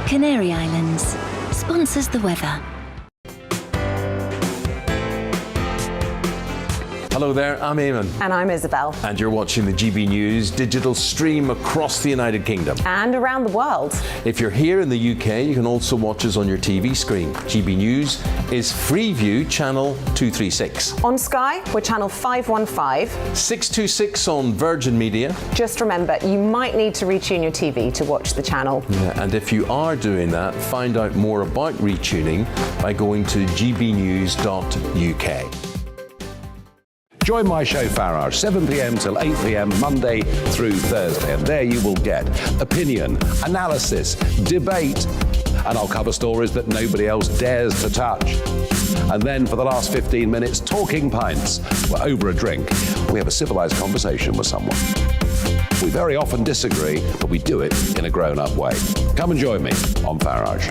Canary Islands sponsors the weather. Hello there, I'm Eamon. And I'm Isabel. And you're watching the GB News digital stream across the United Kingdom. And around the world. If you're here in the UK, you can also watch us on your TV screen. GB News is Freeview channel 236. On Sky, we're channel 515. 626 on Virgin Media. Just remember, you might need to retune your TV to watch the channel. Yeah, and if you are doing that, find out more about retuning by going to gbnews.uk. Join my show Farage, 7 p.m. till 8 p.m. Monday through Thursday. And there you will get opinion, analysis, debate, and I'll cover stories that nobody else dares to touch. And then for the last 15 minutes, talking pints. We're over a drink. We have a civilized conversation with someone. We very often disagree, but we do it in a grown-up way. Come and join me on Farage.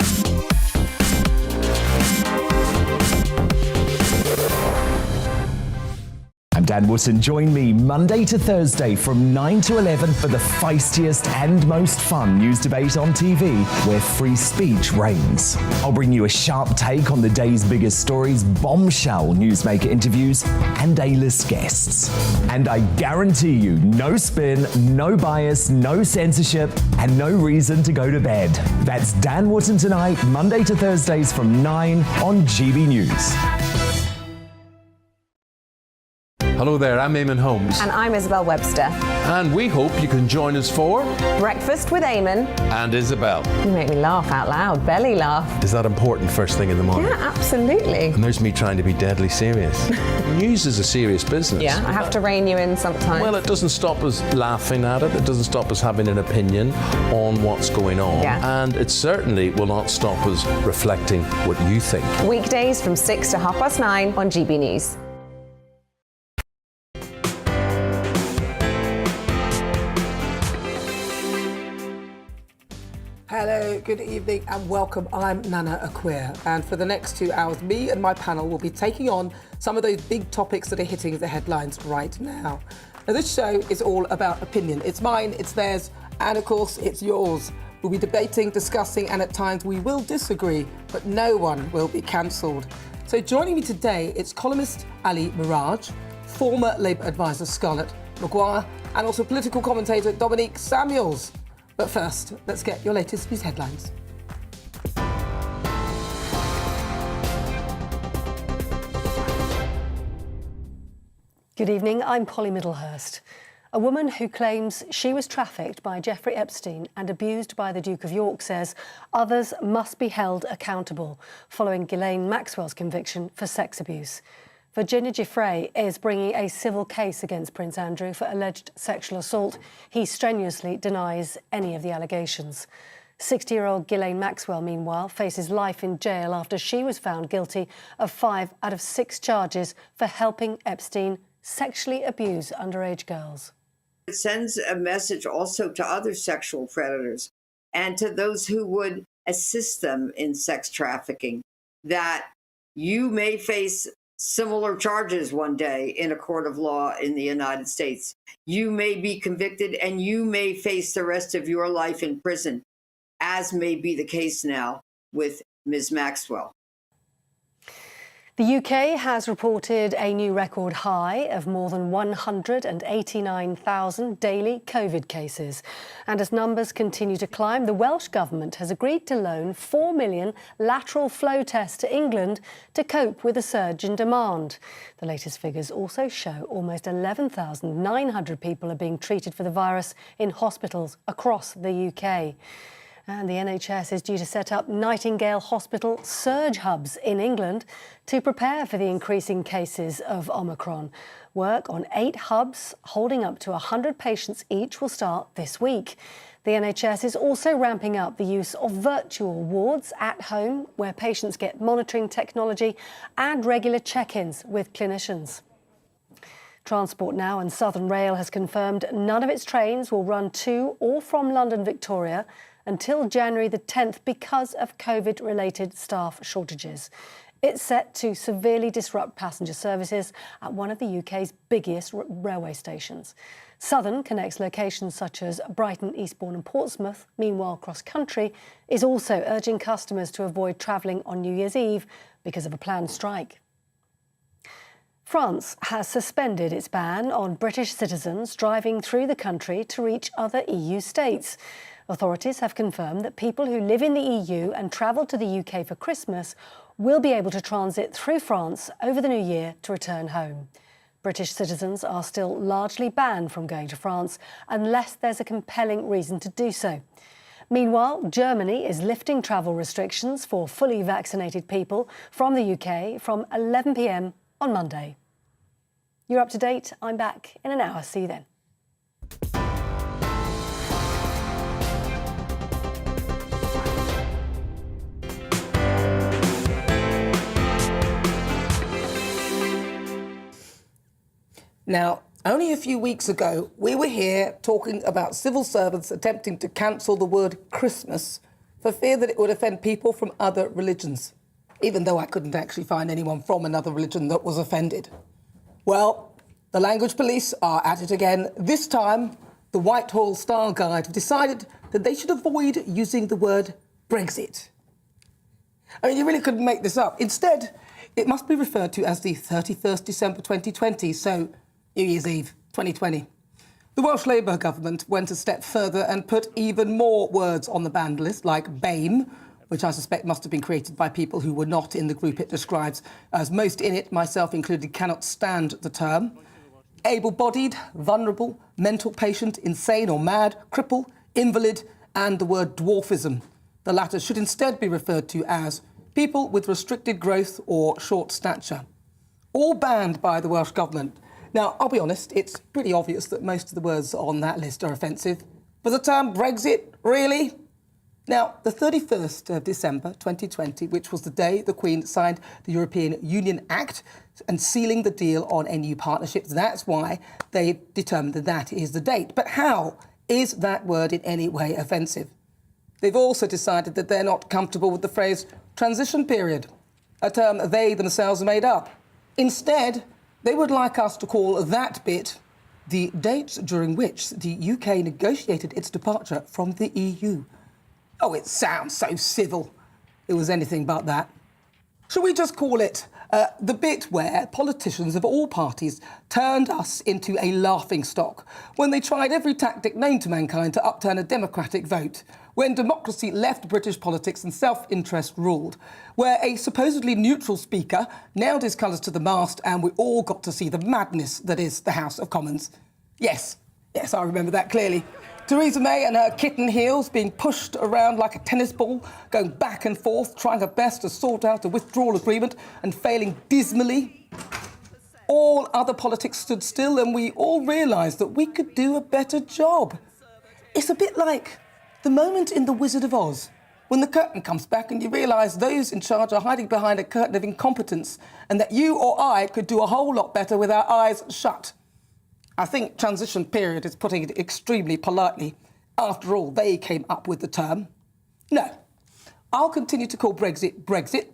I'm Dan Wootton. Join me Monday to Thursday from 9 to 11 for the feistiest and most fun news debate on TV, where free speech reigns. I'll bring you a sharp take on the day's biggest stories, bombshell newsmaker interviews, and A-list guests. And I guarantee you, no spin, no bias, no censorship, and no reason to go to bed. That's Dan Wootton tonight, Monday to Thursdays from 9 on GB News. Hello there, I'm Eamon Holmes. And I'm Isabel Webster. And we hope you can join us for Breakfast with Eamon. And Isabel. You make me laugh out loud, belly laugh. Is that important first thing in the morning? Yeah, absolutely. And there's me trying to be deadly serious. News is a serious business. Yeah, I have to rein you in sometimes. Well, it doesn't stop us laughing at it. It doesn't stop us having an opinion on what's going on. Yeah. And it certainly will not stop us reflecting what you think. Weekdays from 6 to 9:30 on GB News. Hello, good evening and welcome. I'm Nana Acquia, and for the next 2 hours, me and my panel will be taking on some of those big topics that are hitting the headlines right now. Now, this show is all about opinion. It's mine, it's theirs, and of course, it's yours. We'll be debating, discussing, and at times we will disagree, but no one will be cancelled. So joining me today, it's columnist Ali Miraj, former Labour advisor Scarlett Maguire, and also political commentator Dominique Samuels. But first, let's get your latest news headlines. Good evening, I'm Polly Middlehurst. A woman who claims she was trafficked by Jeffrey Epstein and abused by the Duke of York says others must be held accountable following Ghislaine Maxwell's conviction for sex abuse. Virginia Giuffre is bringing a civil case against Prince Andrew for alleged sexual assault. He strenuously denies any of the allegations. 60-year-old Ghislaine Maxwell, meanwhile, faces life in jail after she was found guilty of 5 out of 6 charges for helping Epstein sexually abuse underage girls. It sends a message also to other sexual predators and to those who would assist them in sex trafficking that you may face similar charges one day in a court of law in the United States. You may be convicted and you may face the rest of your life in prison, as may be the case now with Ms. Maxwell. The UK has reported a new record high of more than 189,000 daily COVID cases. And as numbers continue to climb, the Welsh Government has agreed to loan 4 million lateral flow tests to England to cope with the surge in demand. The latest figures also show almost 11,900 people are being treated for the virus in hospitals across the UK. And the NHS is due to set up Nightingale Hospital surge hubs in England to prepare for the increasing cases of Omicron. Work on 8 hubs holding up to 100 patients each will start this week. The NHS is also ramping up the use of virtual wards at home, where patients get monitoring technology and regular check-ins with clinicians. Transport Now and Southern Rail has confirmed none of its trains will run to or from London Victoria until January the 10th because of COVID-related staff shortages. It's set to severely disrupt passenger services at one of the UK's biggest railway stations. Southern connects locations such as Brighton, Eastbourne and Portsmouth. Meanwhile, Cross Country is also urging customers to avoid travelling on New Year's Eve because of a planned strike. France has suspended its ban on British citizens driving through the country to reach other EU states. Authorities have confirmed that people who live in the EU and travel to the UK for Christmas will be able to transit through France over the new year to return home. British citizens are still largely banned from going to France unless there's a compelling reason to do so. Meanwhile, Germany is lifting travel restrictions for fully vaccinated people from the UK from 11 p.m. on Monday. You're up to date. I'm back in an hour. See you then. Now, only a few weeks ago, we were here talking about civil servants attempting to cancel the word Christmas for fear that it would offend people from other religions, even though I couldn't actually find anyone from another religion that was offended. Well, the language police are at it again. This time, the Whitehall Style Guide have decided that they should avoid using the word Brexit. I mean, you really couldn't make this up. Instead, it must be referred to as the 31st December 2020, so New Year's Eve 2020. The Welsh Labour government went a step further and put even more words on the banned list, like BAME, which I suspect must have been created by people who were not in the group it describes, as most in it, myself included, cannot stand the term. Able-bodied, vulnerable, mental patient, insane or mad, cripple, invalid, and the word dwarfism. The latter should instead be referred to as people with restricted growth or short stature. All banned by the Welsh Government. Now, I'll be honest, it's pretty obvious that most of the words on that list are offensive. But the term Brexit, really? Now, the 31st of December 2020, which was the day the Queen signed the European Union Act and sealing the deal on a new partnership, that's why they determined that that is the date. But how is that word in any way offensive? They've also decided that they're not comfortable with the phrase transition period, a term they themselves made up. Instead, they would like us to call that bit the dates during which the UK negotiated its departure from the EU. Oh, it sounds so civil. It was anything but that. Shall we just call it the bit where politicians of all parties turned us into a laughingstock when they tried every tactic known to mankind to upturn a democratic vote, when democracy left British politics and self-interest ruled, where a supposedly neutral speaker nailed his colours to the mast and we all got to see the madness that is the House of Commons? Yes, I remember that clearly. Theresa May and her kitten heels being pushed around like a tennis ball, going back and forth, trying her best to sort out a withdrawal agreement and failing dismally. All other politics stood still and we all realised that we could do a better job. It's a bit like the moment in The Wizard of Oz, when the curtain comes back and you realise those in charge are hiding behind a curtain of incompetence and that you or I could do a whole lot better with our eyes shut. I think transition period is putting it extremely politely. After all, they came up with the term. No, I'll continue to call Brexit, Brexit.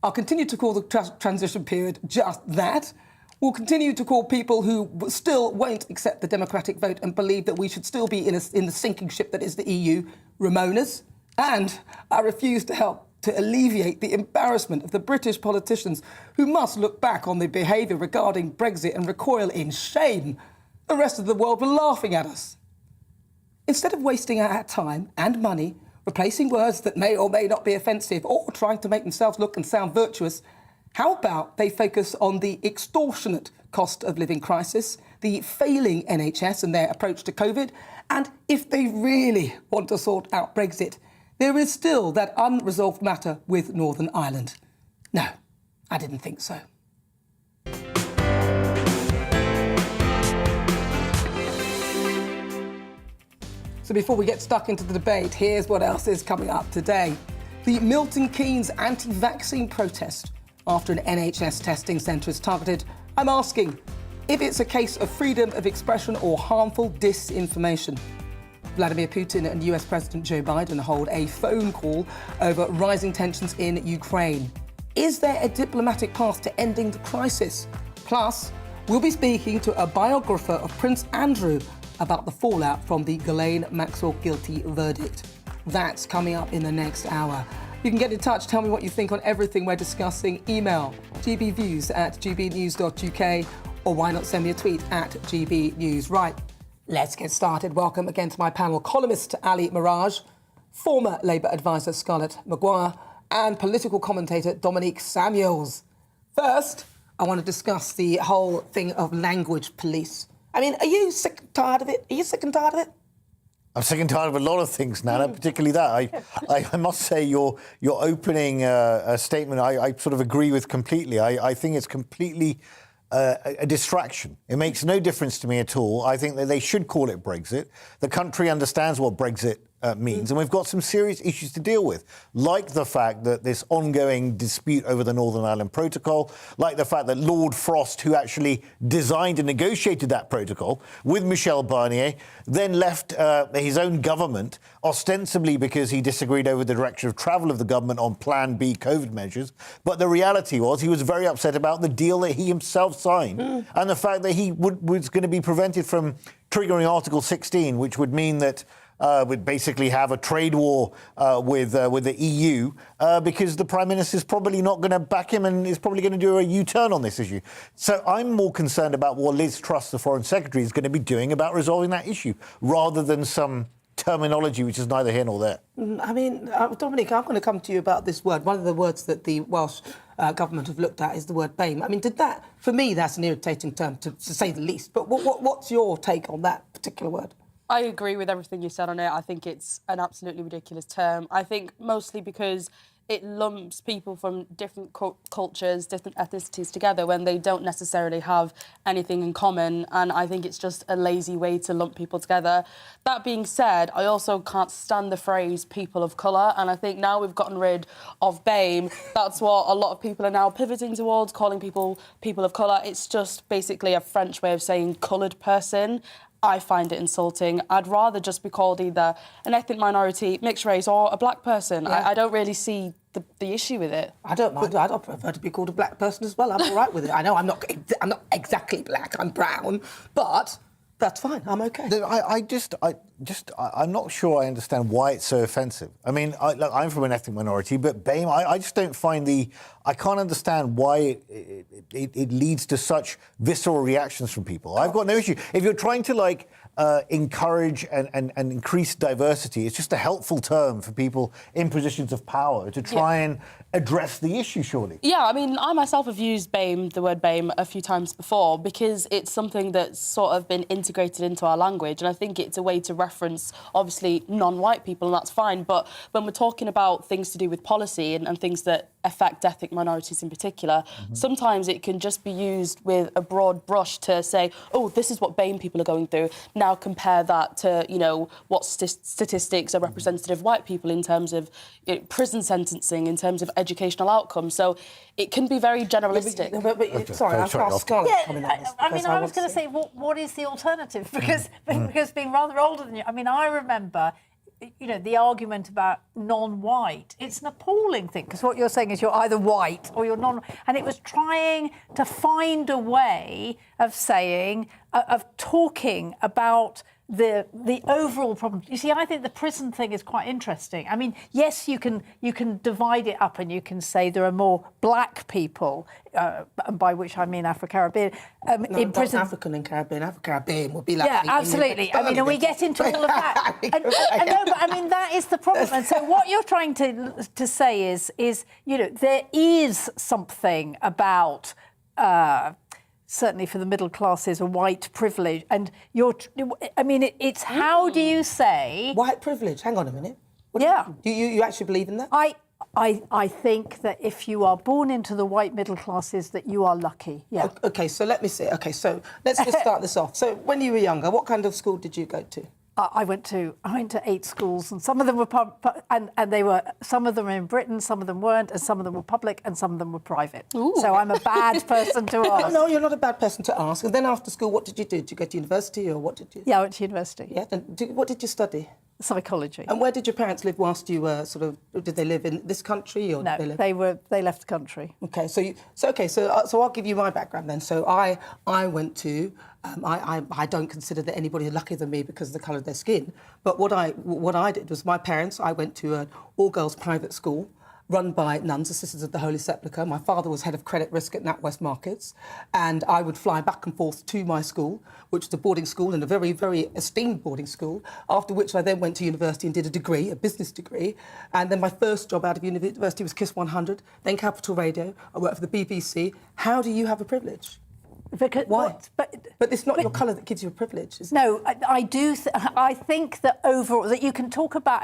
I'll continue to call the transition period just that. We'll continue to call people who still won't accept the democratic vote and believe that we should still be in the sinking ship that is the EU, Ramonas. And I refuse to help to alleviate the embarrassment of the British politicians who must look back on their behaviour regarding Brexit and recoil in shame. The rest of the world were laughing at us. Instead of wasting our time and money replacing words that may or may not be offensive or trying to make themselves look and sound virtuous, how about they focus on the extortionate cost of living crisis, the failing NHS and their approach to COVID, and if they really want to sort out Brexit, there is still that unresolved matter with Northern Ireland. No, I didn't think so. So before we get stuck into the debate, here's what else is coming up today. The Milton Keynes anti-vaccine protest after an NHS testing centre is targeted. I'm asking if it's a case of freedom of expression or harmful disinformation. Vladimir Putin and US President Joe Biden hold a phone call over rising tensions in Ukraine. Is there a diplomatic path to ending the crisis? Plus, we'll be speaking to a biographer of Prince Andrew about the fallout from the Ghislaine Maxwell guilty verdict. That's coming up in the next hour. You can get in touch, tell me what you think on everything we're discussing. Email gbviews@gbnews.uk, or why not send me a tweet at gbnews. Right, let's get started. Welcome again to my panel. Columnist Ali Mirage, former Labour advisor Scarlett Maguire, and political commentator Dominique Samuels. First, I want to discuss the whole thing of language police. I mean, are you sick and tired of it? Are you sick and tired of it? I'm sick and tired of a lot of things, Nana, particularly that. I must say your opening statement I sort of agree with completely. I think it's completely a distraction. It makes no difference to me at all. I think that they should call it Brexit. The country understands what Brexit means, and we've got some serious issues to deal with, like the fact that this ongoing dispute over the Northern Ireland Protocol, like the fact that Lord Frost, who actually designed and negotiated that protocol with Michel Barnier, then left his own government, ostensibly because he disagreed over the direction of travel of the government on Plan B COVID measures. But the reality was he was very upset about the deal that he himself signed and the fact that he was going to be prevented from triggering Article 16, which would mean that would basically have a trade war with the EU because the Prime Minister is probably not going to back him and is probably going to do a U-turn on this issue. So I'm more concerned about what Liz Truss, the Foreign Secretary, is going to be doing about resolving that issue, rather than some terminology which is neither here nor there. I mean, Dominic, I'm going to come to you about this word. One of the words that the Welsh government have looked at is the word BAME. I mean, for me, that's an irritating term, to say the least. But what's your take on that particular word? I agree with everything you said on it. I think it's an absolutely ridiculous term. I think mostly because it lumps people from different cultures, different ethnicities together when they don't necessarily have anything in common. And I think it's just a lazy way to lump people together. That being said, I also can't stand the phrase people of colour. And I think now we've gotten rid of BAME, that's what a lot of people are now pivoting towards, calling people of colour. It's just basically a French way of saying coloured person. I find it insulting. I'd rather just be called either an ethnic minority, mixed race, or a black person. Yeah. I don't really see the issue with it. I don't mind. I'd prefer to be called a black person as well. I'm all right with it. I know I'm not exactly black. I'm brown, but that's fine. I'm okay. I'm not sure I understand why it's so offensive. I mean, I'm from an ethnic minority, but BAME, I just don't find I can't understand why it leads to such visceral reactions from people. I've got no issue. If you're trying to, encourage and increase diversity, it's just a helpful term for people in positions of power to try and address the issue, surely. Yeah, I mean, I myself have used BAME, the word BAME, a few times before because it's something that's sort of been integrated into our language, and I think it's a way to reference, obviously, non-white people, and that's fine, but when we're talking about things to do with policy and things that affect ethnic minorities in particular, sometimes it can just be used with a broad brush to say, oh, this is what BAME people are going through. Now compare that to, what statistics are representative of white people in terms of prison sentencing, in terms of educational outcomes. So it can be very generalistic. Sorry, I've got Scarlett coming on this. I was going to say, what is the alternative? Because being rather older than you, I remember the argument about non-white, it's an appalling thing, because what you're saying is you're either white or you're non... And it was trying to find a way of saying, of talking about the overall problem. You see, I think the prison thing is quite interesting. I mean, yes, you can divide it up and you can say there are more black people, by which I mean Afro-Caribbean, in prison. African and Caribbean. Afro-Caribbean would be like... Yeah, absolutely. I mean, and we get into all of that. No, but I mean, that is the problem. And so what you're trying to say is there is something about... certainly for the middle classes, a white privilege. And it's how do you say... White privilege? Hang on a minute. Do you actually believe in that? I think that if you are born into the white middle classes, that you are lucky, yeah. OK, so let me see. OK, so let's just start this off. So when you were younger, what kind of school did you go to? I went to 8 schools, and some of them were some of them were in Britain, some of them weren't, and some of them were public, and some of them were private. Ooh. So I'm a bad person to ask. No, you're not a bad person to ask. And then after school, what did you do? Did you go to university, or what did you? Yeah, I went to university. Yeah. And what did you study? psychology. And where did your parents live whilst you were did they live in this country or No, did they they left the country. Okay, so I'll give you my background then. So I went to I don't consider that anybody is luckier than me because of the colour of their skin. But what I did was I went to an all-girls private school run by nuns, the Sisters of the Holy Sepulchre. My father was head of credit risk at NatWest Markets, and I would fly back and forth to my school, which was a boarding school and a very, very esteemed boarding school, after which I then went to university and did a business degree. And then my first job out of university was Kiss 100, then Capital Radio. I worked for the BBC. How do you have a privilege? Because, why? But it's not your colour that gives you a privilege, is it? No, I do. I think that overall, that you can talk about,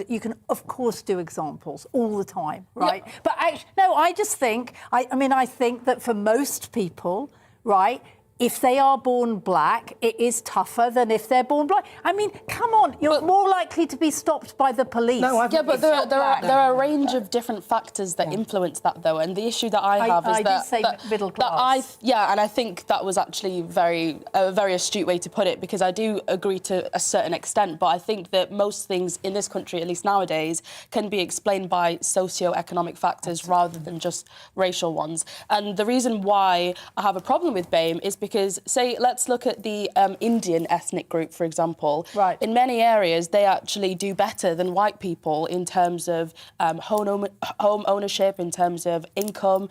you can of course do examples all the time, right? Yeah. But actually, no, I just think, I think that for most people, right, if they are born black, it is tougher than if they're born black. I mean, come on, you're more likely to be stopped by the police. No, but there are a range of different factors that influence that, though. And the issue that I have is that middle class. And I think that was actually a very astute way to put it, because I do agree to a certain extent. But I think that most things in this country, at least nowadays, can be explained by socio-economic factors rather than just racial ones. And the reason why I have a problem with BAME is because, say, let's look at the Indian ethnic group, for example. Right. In many areas, they actually do better than white people in terms of home ownership, in terms of income,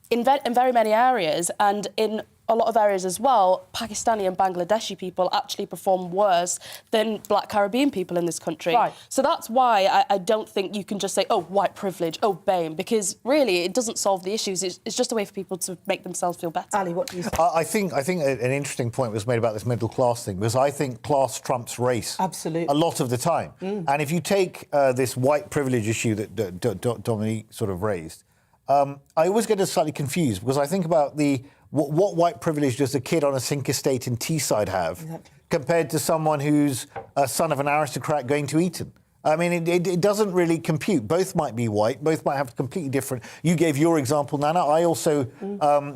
in very many areas. And in a lot of areas as well, Pakistani and Bangladeshi people actually perform worse than black Caribbean people in this country. Right. So that's why I don't think you can just say, oh, white privilege, oh, BAME, because really it doesn't solve the issues. It's just a way for people to make themselves feel better. Ali, what do you think? I think an interesting point was made about this middle class thing, because I think class trumps race. Absolutely. A lot of the time. And if you take this white privilege issue that Dominique sort of raised, I always get slightly confused, because I think about what white privilege does a kid on a sink estate in Teesside have compared to someone who's a son of an aristocrat going to Eton? I mean, it doesn't really compute. Both might be white. Both might have completely different. You gave your example, Nana. I also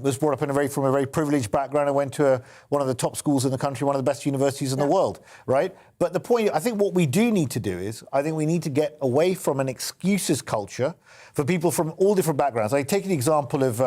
was brought up from a very privileged background. I went to one of the top schools in the country, one of the best universities in the world, right? But the point, I think what we do need to do is, I think we need to get away from an excuses culture for people from all different backgrounds. I take the example of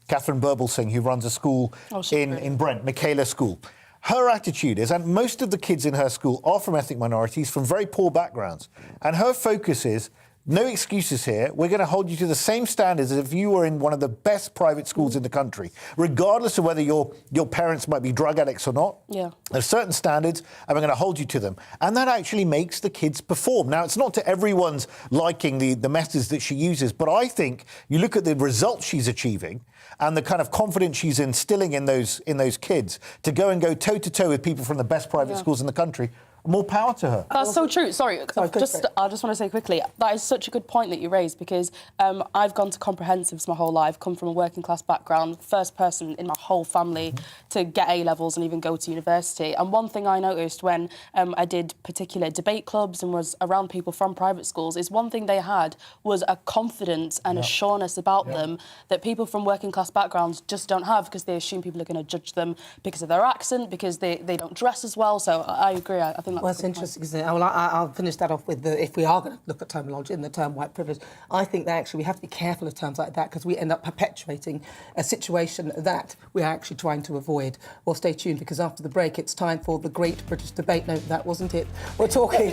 Catherine Burblesing, who runs a school in Brent, Michaela School. Her attitude is, and most of the kids in her school are from ethnic minorities, from very poor backgrounds. And her focus is, no excuses here. We're going to hold you to the same standards as if you were in one of the best private schools in the country, regardless of whether your parents might be drug addicts or not. Yeah. There's certain standards, and we're going to hold you to them. And that actually makes the kids perform. Now, it's not to everyone's liking the methods that she uses, but I think you look at the results she's achieving and the kind of confidence she's instilling in those kids to go toe-to-toe with people from the best private schools in the country. More power to her. That's so true. Sorry, I just want to say quickly, that is such a good point that you raised, because I've gone to comprehensives my whole life, come from a working class background, first person in my whole family to get A-levels and even go to university. And one thing I noticed when I did particular debate clubs and was around people from private schools is one thing they had was a confidence and a sureness about them that people from working class backgrounds just don't have, because they assume people are going to judge them because of their accent, because they don't dress as well. So I agree. I think that's interesting, isn't it? Well, I'll finish that off with if we are going to look at terminology in the term white privilege, I think that actually we have to be careful of terms like that, because we end up perpetuating a situation that we're actually trying to avoid. Well, stay tuned, because after the break, it's time for the Great British Debate. No, that wasn't it. We're talking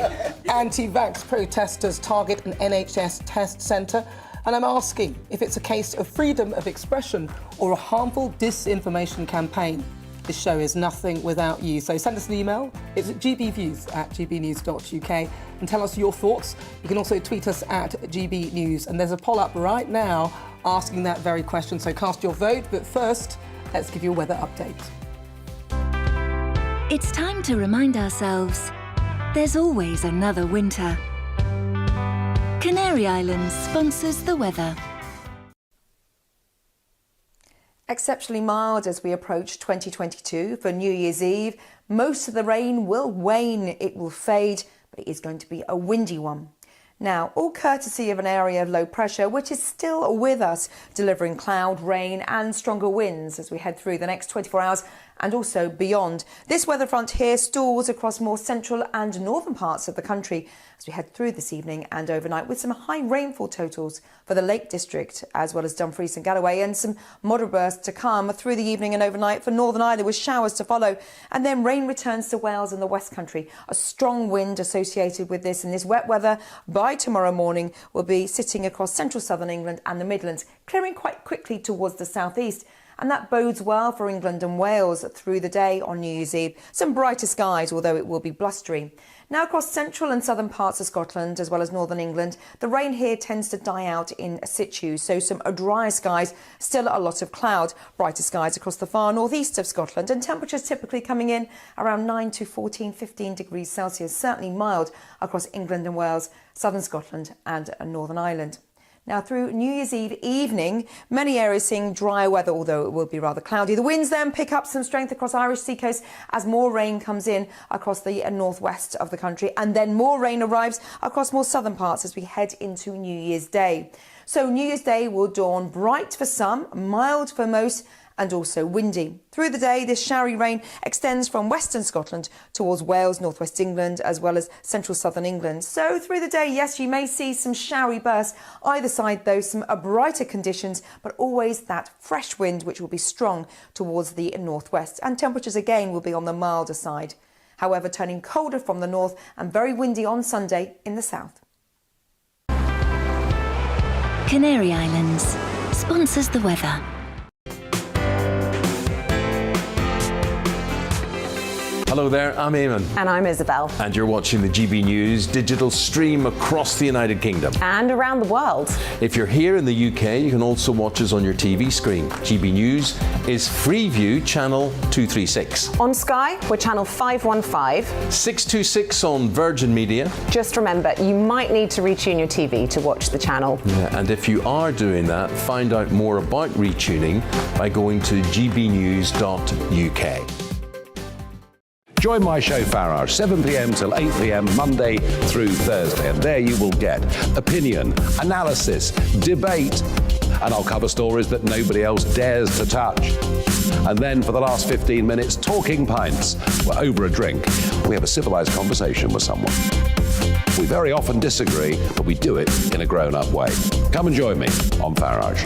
anti-vax protesters target an NHS test centre. And I'm asking if it's a case of freedom of expression or a harmful disinformation campaign. This show is nothing without you. So send us an email. It's at gbviews@gbnews.uk and tell us your thoughts. You can also tweet us at gbnews. And there's a poll up right now asking that very question. So cast your vote. But first, let's give you a weather update. It's time to remind ourselves there's always another winter. Canary Islands sponsors the weather. Exceptionally mild as we approach 2022 for New Year's Eve. Most of the rain will wane, it will fade, but it is going to be a windy one. Now, all courtesy of an area of low pressure, which is still with us, delivering cloud, rain and stronger winds as we head through the next 24 hours and also beyond. This weather front here stalls across more central and northern parts of the country as we head through this evening and overnight, with some high rainfall totals for the Lake District as well as Dumfries and Galloway, and some moderate bursts to come through the evening and overnight for Northern Ireland, with showers to follow. And then rain returns to Wales and the West Country. A strong wind associated with this, and this wet weather by tomorrow morning will be sitting across central southern England and the Midlands, clearing quite quickly towards the southeast. And that bodes well for England and Wales through the day on New Year's Eve. Some brighter skies, although it will be blustery. Now across central and southern parts of Scotland, as well as northern England, the rain here tends to die out in situ, so some drier skies, still a lot of cloud. Brighter skies across the far northeast of Scotland, and temperatures typically coming in around 9 to 14, 15 degrees Celsius, certainly mild across England and Wales, southern Scotland and Northern Ireland. Now, through New Year's Eve evening, many areas seeing dry weather, although it will be rather cloudy. The winds then pick up some strength across Irish seacoast as more rain comes in across the northwest of the country, and then more rain arrives across more southern parts as we head into New Year's Day. So New Year's Day will dawn bright for some, mild for most, and also windy. Through the day, this showery rain extends from western Scotland towards Wales, northwest England, as well as central southern England. So through the day, yes, you may see some showery bursts. Either side, though, some brighter conditions, but always that fresh wind, which will be strong towards the northwest. And temperatures again will be on the milder side. However, turning colder from the north and very windy on Sunday in the south. Canary Islands sponsors the weather. Hello there, I'm Eamon. And I'm Isabel. And you're watching the GB News digital stream across the United Kingdom. And around the world. If you're here in the UK, you can also watch us on your TV screen. GB News is Freeview channel 236. On Sky, we're channel 515. 626 on Virgin Media. Just remember, you might need to retune your TV to watch the channel. Yeah, and if you are doing that, find out more about retuning by going to gbnews.uk. Join my show Farrar, 7 p.m. till 8 p.m. Monday through Thursday, and there you will get opinion, analysis, debate, and I'll cover stories that nobody else dares to touch. And then for the last 15 minutes, talking pints. We're over a drink. We have a civilised conversation with someone. We very often disagree, but we do it in a grown-up way. Come and join me on Farage.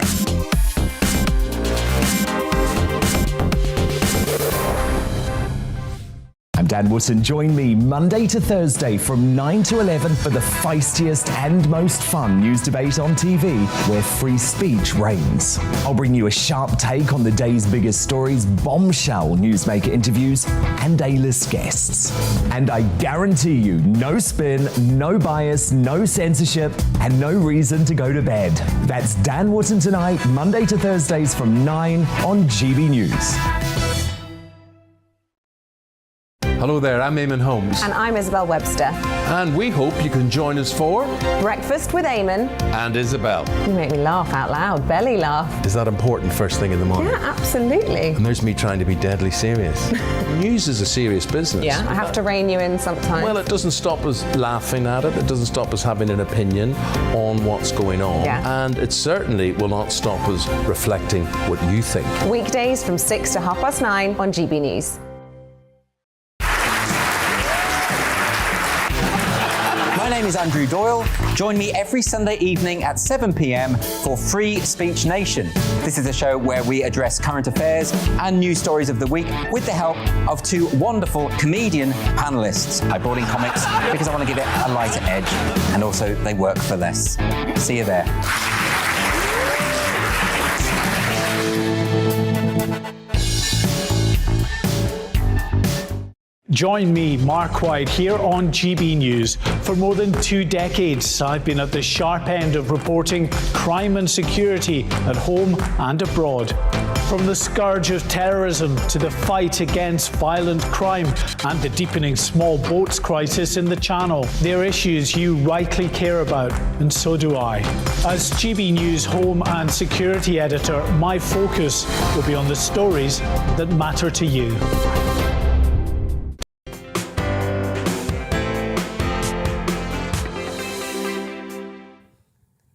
I'm Dan Wootton. Join me Monday to Thursday from 9 to 11 for the feistiest and most fun news debate on TV, where free speech reigns. I'll bring you a sharp take on the day's biggest stories, bombshell newsmaker interviews, and A-list guests. And I guarantee you, no spin, no bias, no censorship, and no reason to go to bed. That's Dan Wootton tonight, Monday to Thursdays from 9 on GB News. Hello there, I'm Eamon Holmes. And I'm Isabel Webster. And we hope you can join us for Breakfast with Eamon and Isabel. You make me laugh out loud, belly laugh. Is that important first thing in the morning? Yeah, absolutely. And there's me trying to be deadly serious. News is a serious business. Yeah, I have to rein you in sometimes. Well, it doesn't stop us laughing at it. It doesn't stop us having an opinion on what's going on. Yeah. And it certainly will not stop us reflecting what you think. Weekdays from 6 to 9:30 on GB News. My name is Andrew Doyle. Join me every Sunday evening at 7 p.m. for Free Speech Nation. This is a show where we address current affairs and news stories of the week with the help of two wonderful comedian panellists. I brought in comics because I want to give it a lighter edge, and also they work for less. See you there. Join me, Mark White, here on GB News. For more than 2 decades, I've been at the sharp end of reporting crime and security at home and abroad. From the scourge of terrorism to the fight against violent crime and the deepening small boats crisis in the Channel, they're issues you rightly care about, and so do I. As GB News Home and Security Editor, my focus will be on the stories that matter to you.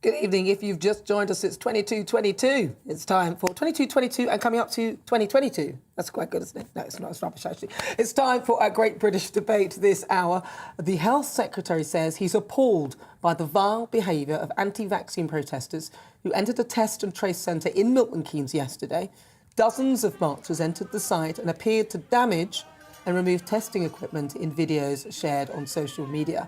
Good evening. If you've just joined us, it's 22:22. It's time for 22:22 and coming up to 2022. That's quite good, isn't it? No, it's not. It's rubbish, actually. It's time for a great British debate this hour. The Health Secretary says he's appalled by the vile behaviour of anti-vaccine protesters who entered a test and trace centre in Milton Keynes yesterday. Dozens of marchers entered the site and appeared to damage and remove testing equipment in videos shared on social media.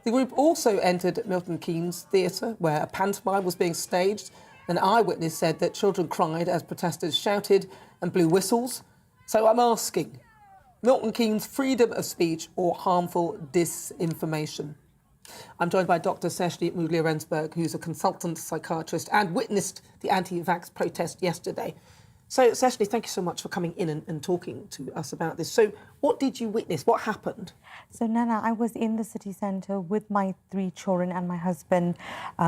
The group also entered Milton Keynes Theatre, where a pantomime was being staged. An eyewitness said that children cried as protesters shouted and blew whistles. So I'm asking, Milton Keynes freedom of speech or harmful disinformation? I'm joined by Dr. Seshni Muglia-Rensburg, who's a consultant psychiatrist and witnessed the anti-vax protest yesterday. So, Seshni, thank you so much for coming in and talking to us about this. So, what did you witness? What happened? So, Nana, I was in the city centre with my 3 children and my husband.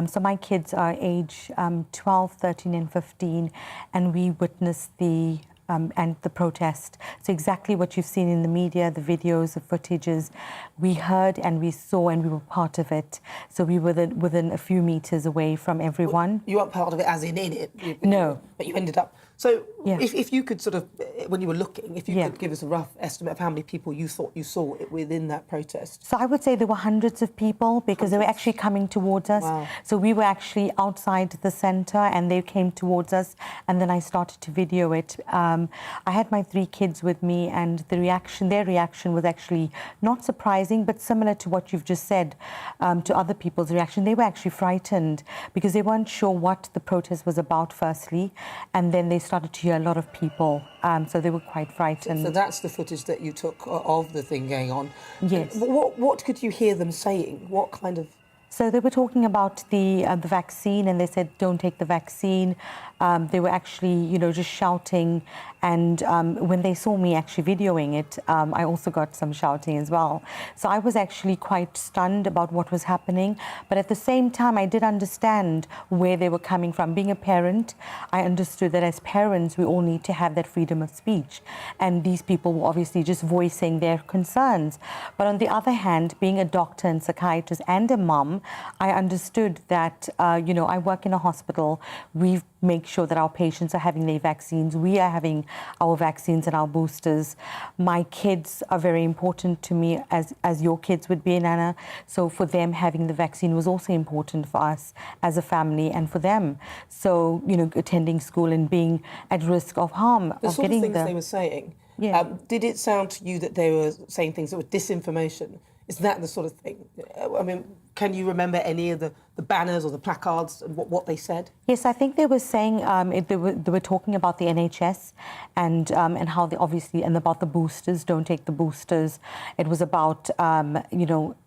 So my kids are age 12, 13 and 15, and we witnessed the protest. So exactly what you've seen in the media, the videos, the footages, we heard and we saw and we were part of it. So we were within a few metres away from everyone. You weren't part of it as in it? No. But you ended up... So Yeah. if you could sort of, when you were looking, if you could give us a rough estimate of how many people you thought you saw within that protest. So I would say there were hundreds of people because they were actually coming towards us. Wow. So we were actually outside the centre and they came towards us and then I started to video it. I had my 3 kids with me and their reaction was actually not surprising but similar to what you've just said to other people's reaction. They were actually frightened because they weren't sure what the protest was about firstly, and then they started to hear a lot of people, so they were quite frightened. So that's the footage that you took of the thing going on. Yes. What could you hear them saying? What kind of... So they were talking about the vaccine and they said, don't take the vaccine. They were actually, just shouting. And when they saw me actually videoing it, I also got some shouting as well. So I was actually quite stunned about what was happening. But at the same time, I did understand where they were coming from. Being a parent, I understood that as parents, we all need to have that freedom of speech. And these people were obviously just voicing their concerns. But on the other hand, being a doctor and psychiatrist and a mum, I understood that, I work in a hospital. We make sure that our patients are having their vaccines. We are having our vaccines and our boosters. My kids are very important to me, as your kids would be, Nana. So for them, having the vaccine was also important for us as a family and for them. So, attending school and being at risk of harm, The of sort of getting things they were saying, did it sound to you that they were saying things that were disinformation? Is that the sort of thing? I mean, can you remember any of the banners or the placards and what they said? Yes, I think they were saying they were talking about the NHS and how they obviously, and about the boosters, don't take the boosters. It was about, and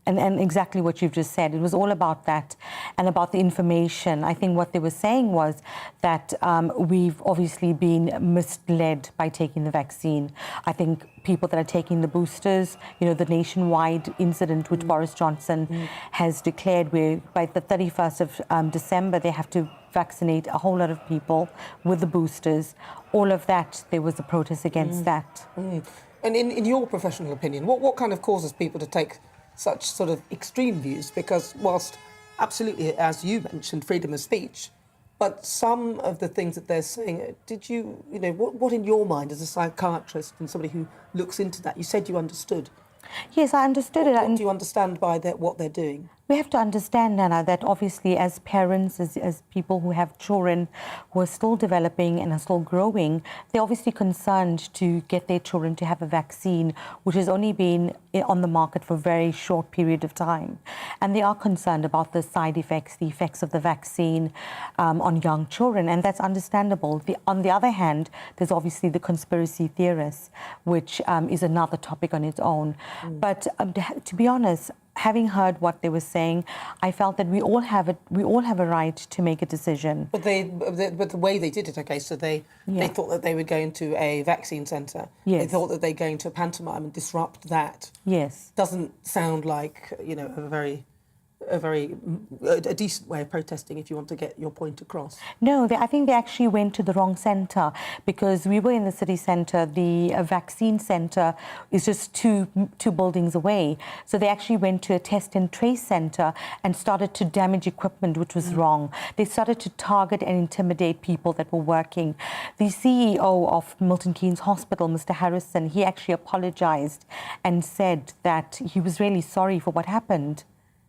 exactly what you've just said. It was all about that and about the information. I think what they were saying was that we've obviously been misled by taking the vaccine. I think people that are taking the boosters, the nationwide incident which Boris Johnson has declared, where by the 31st of December they have to vaccinate a whole lot of people with the boosters. All of that, there was a protest against that. And in your professional opinion, what kind of causes people to take such sort of extreme views? Because whilst absolutely, as you mentioned, freedom of speech, but some of the things that they're saying, did you, what in your mind as a psychiatrist and somebody who looks into that, you said you understood. Yes, I understood it. What do you understand by what they're doing? We have to understand, Nana, that obviously as parents, as people who have children who are still developing and are still growing, they're obviously concerned to get their children to have a vaccine, which has only been on the market for a very short period of time. And they are concerned about the side effects, the effects of the vaccine on young children, and that's understandable. On the other hand, there's obviously the conspiracy theorists, which is another topic on its own. But to be honest, having heard what they were saying, I felt that we all have a right to make a decision. But the way they did it, okay, so they thought that they would go into a vaccine centre. Yes. They thought that they'd go into a pantomime and disrupt that. Yes. Doesn't sound like, a very a decent way of protesting if you want to get your point across. No, I think they actually went to the wrong centre, because we were in the city centre. The vaccine centre is just two buildings away. So they actually went to a test and trace centre and started to damage equipment, which was wrong. They started to target and intimidate people that were working. The CEO of Milton Keynes Hospital, Mr. Harrison, he actually apologised and said that he was really sorry for what happened.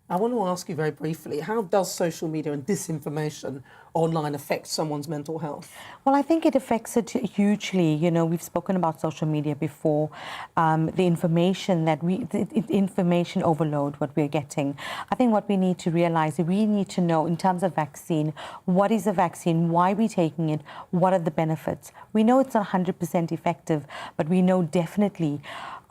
I want to ask you very briefly, how does social media and disinformation online affect someone's mental health? Well, I think it affects it hugely. You know, we've spoken about social media before, the information the information overload, what we're getting. I think what we need to realise, we need to know in terms of vaccine, what is a vaccine, why are we taking it, what are the benefits? We know it's not 100% effective, but we know definitely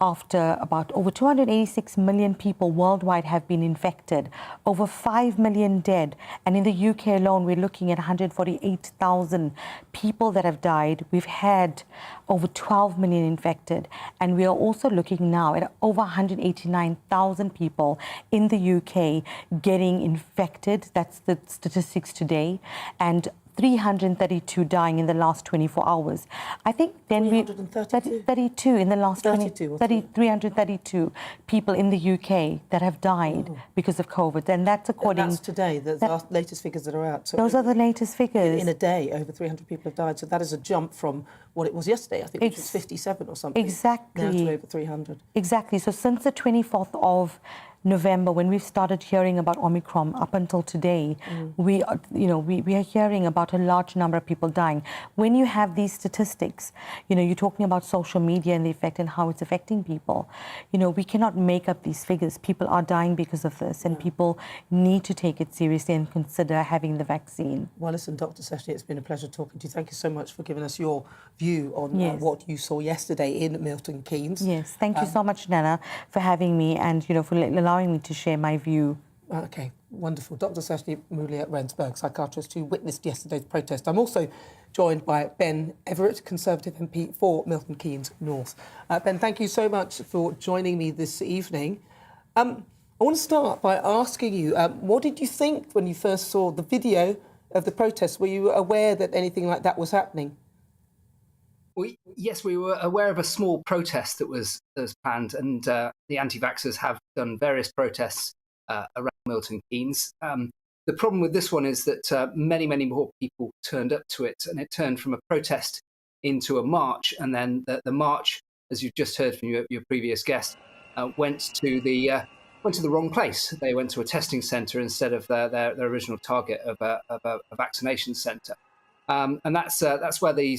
after about over 286 million people worldwide have been infected, over 5 million dead, and in the UK alone we're looking at 148,000 people that have died. We've had over 12 million infected, and we are also looking now at over 189,000 people in the UK getting infected. That's the statistics today, and 332 dying in the last 24 hours. I think then 332 in the last 332 people in the UK that have died because of COVID, and that's according. And that's today. The latest figures that are out. So those are the latest figures. In a day, over 300 people have died. So that is a jump from what it was yesterday. I think it was 57 or something. Exactly. Now to over 300. Exactly. So since the 24th of November, when we've started hearing about Omicron up until today, we are hearing about a large number of people dying. When you have these statistics, you're talking about social media and the effect and how it's affecting people. We cannot make up these figures. People are dying because of this, and people need to take it seriously and consider having the vaccine. Well, listen, Dr. Seshni, it's been a pleasure talking to you. Thank you so much for giving us your view on what you saw yesterday in Milton Keynes. Yes, thank you so much, Nana, for having me and for allowing me to share my view. Okay, wonderful. Dr. Seshni Mulia-Rensburg, psychiatrist who witnessed yesterday's protest. I'm also joined by Ben Everett, Conservative MP for Milton Keynes North. Ben, thank you so much for joining me this evening. I want to start by asking you, what did you think when you first saw the video of the protest? Were you aware that anything like that was happening? Yes, we were aware of a small protest that was planned, and the anti-vaxxers have done various protests around Milton Keynes. The problem with this one is that many more people turned up to it, and it turned from a protest into a march, and then the march, as you've just heard from your previous guest, went to the wrong place. They went to a testing centre instead of their original target of a vaccination centre. And that's where the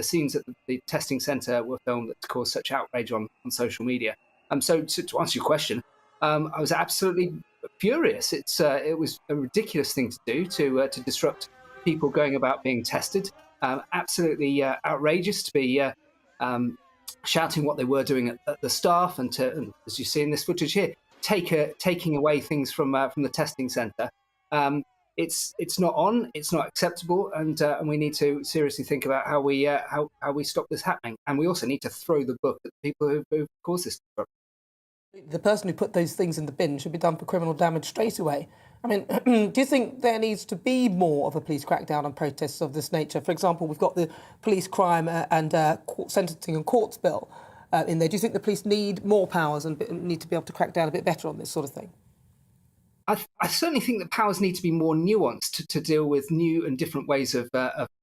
scenes at the testing centre were filmed that caused such outrage on social media. So to answer your question, I was absolutely furious. It was a ridiculous thing to do to disrupt people going about being tested. Absolutely outrageous to be shouting what they were doing at the staff, and as you see in this footage here, taking away things from the testing centre. It's not on. It's not acceptable, and we need to seriously think about how we stop this happening. And we also need to throw the book at the people who caused this disruption. The person who put those things in the bin should be done for criminal damage straight away. I mean, do you think there needs to be more of a police crackdown on protests of this nature? For example, we've got the police crime and sentencing and courts bill in there. Do you think the police need more powers and need to be able to crack down a bit better on this sort of thing? I certainly think that powers need to be more nuanced to deal with new and different ways of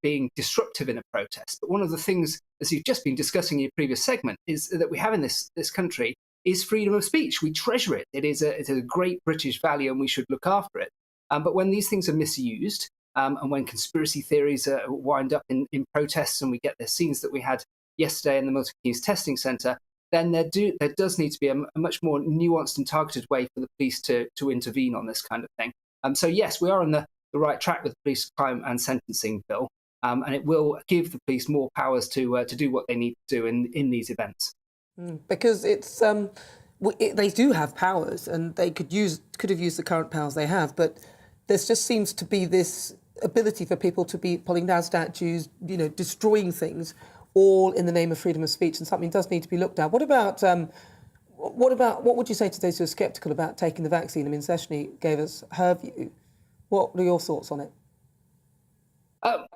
being disruptive in a protest. But one of the things, as you've just been discussing in your previous segment, is that we have in this country is freedom of speech. We treasure it. It is a great British value, and we should look after it. But when these things are misused, and when conspiracy theories wind up in protests, and we get the scenes that we had yesterday in the Milton Keynes Testing Centre, then there does need to be a much more nuanced and targeted way for the police to intervene on this kind of thing. So yes, we are on the right track with the police crime and sentencing bill, and it will give the police more powers to do what they need to do in these events. Because it's they do have powers, and they could have used the current powers they have, but there just seems to be this ability for people to be pulling down statues, destroying things, all in the name of freedom of speech, and something does need to be looked at. What about What would you say to those who are sceptical about taking the vaccine? I mean, Seshni gave us her view. What are your thoughts on it?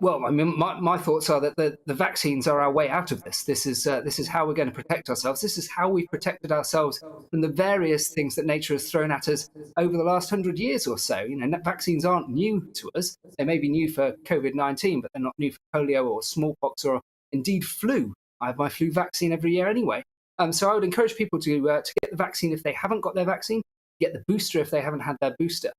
Well, I mean, my thoughts are that the vaccines are our way out of this. This is how we're going to protect ourselves. This is how we've protected ourselves from the various things that nature has thrown at us over the last 100 years or so. You know, vaccines aren't new to us. They may be new for COVID-19, but they're not new for polio or smallpox or indeed flu. I have my flu vaccine every year anyway. So I would encourage people to get the vaccine if they haven't got their vaccine, get the booster if they haven't had their booster.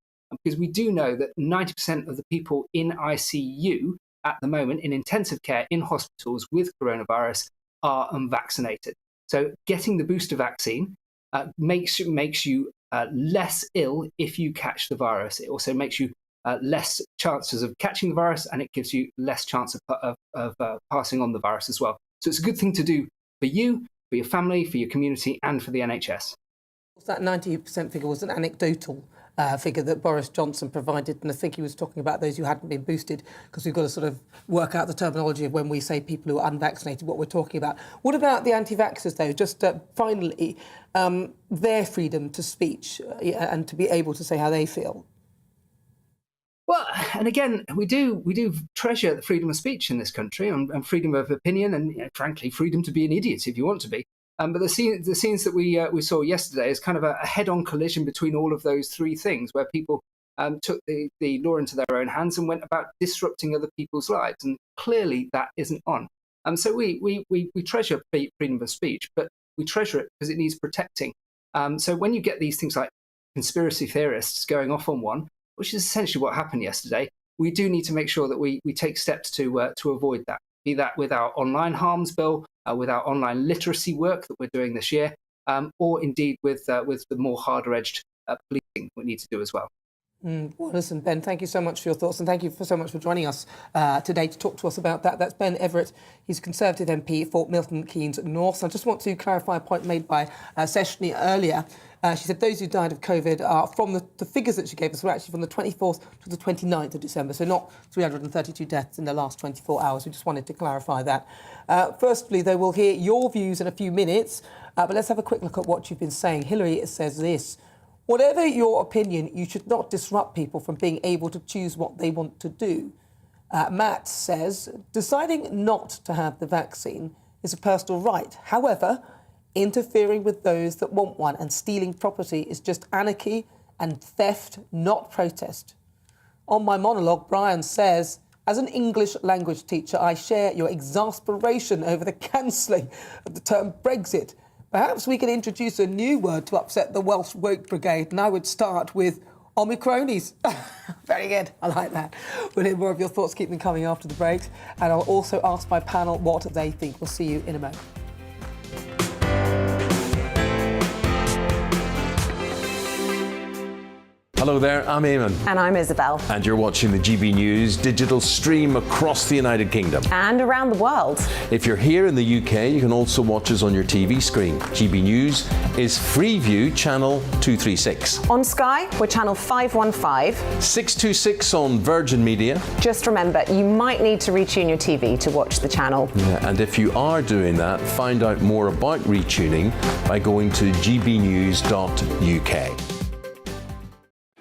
Because we do know that 90% of the people in ICU at the moment, in intensive care, in hospitals with coronavirus, are unvaccinated. So getting the booster vaccine makes you less ill if you catch the virus. It also makes you less chances of catching the virus, and it gives you less chance of passing on the virus as well. So it's a good thing to do for you, for your family, for your community, and for the NHS. That 90% figure was an anecdotal figure that Boris Johnson provided, and I think he was talking about those who hadn't been boosted, because we've got to sort of work out the terminology of when we say people who are unvaccinated, what we're talking about. What about the anti-vaxxers, though? Just finally, their freedom to speech and to be able to say how they feel. Well, and again, we do treasure the freedom of speech in this country, and freedom of opinion, and frankly, freedom to be an idiot if you want to be. But the scenes that we saw yesterday is kind of a head-on collision between all of those three things, where people took the law into their own hands and went about disrupting other people's lives, and clearly that isn't on. So we treasure freedom of speech, but we treasure it because it needs protecting. So when you get these things like conspiracy theorists going off on one, which is essentially what happened yesterday, we do need to make sure that we take steps to avoid that. Be that with our online harms bill, with our online literacy work that we're doing this year, or indeed with the more harder-edged policing we need to do as well. Well, listen, Ben, thank you so much for your thoughts, and thank you so much for joining us today to talk to us about that. That's Ben Everett. He's a Conservative MP for Milton Keynes North. I just want to clarify a point made by Seshni earlier. She said those who died of COVID are from the figures that she gave us were actually from the 24th to the 29th of December, so not 332 deaths in the last 24 hours. We just wanted to clarify that. Firstly, though, we'll hear your views in a few minutes, but let's have a quick look at what you've been saying. Hillary says this: whatever your opinion, you should not disrupt people from being able to choose what they want to do. Matt says, deciding not to have the vaccine is a personal right. However, interfering with those that want one and stealing property is just anarchy and theft, not protest. On my monologue, Brian says, as an English language teacher, I share your exasperation over the cancelling of the term Brexit. Perhaps we can introduce a new word to upset the Welsh woke brigade, and I would start with Omicronies. Very good. I like that. We'll hear more of your thoughts. Keep them coming after the breaks. And I'll also ask my panel what they think. We'll see you in a moment. Hello there, I'm Eamon. And I'm Isabel. And you're watching the GB News digital stream across the United Kingdom. And around the world. If you're here in the UK, you can also watch us on your TV screen. GB News is Freeview channel 236. On Sky, we're channel 515. 626 on Virgin Media. Just remember, you might need to retune your TV to watch the channel. Yeah, and if you are doing that, find out more about retuning by going to gbnews.uk.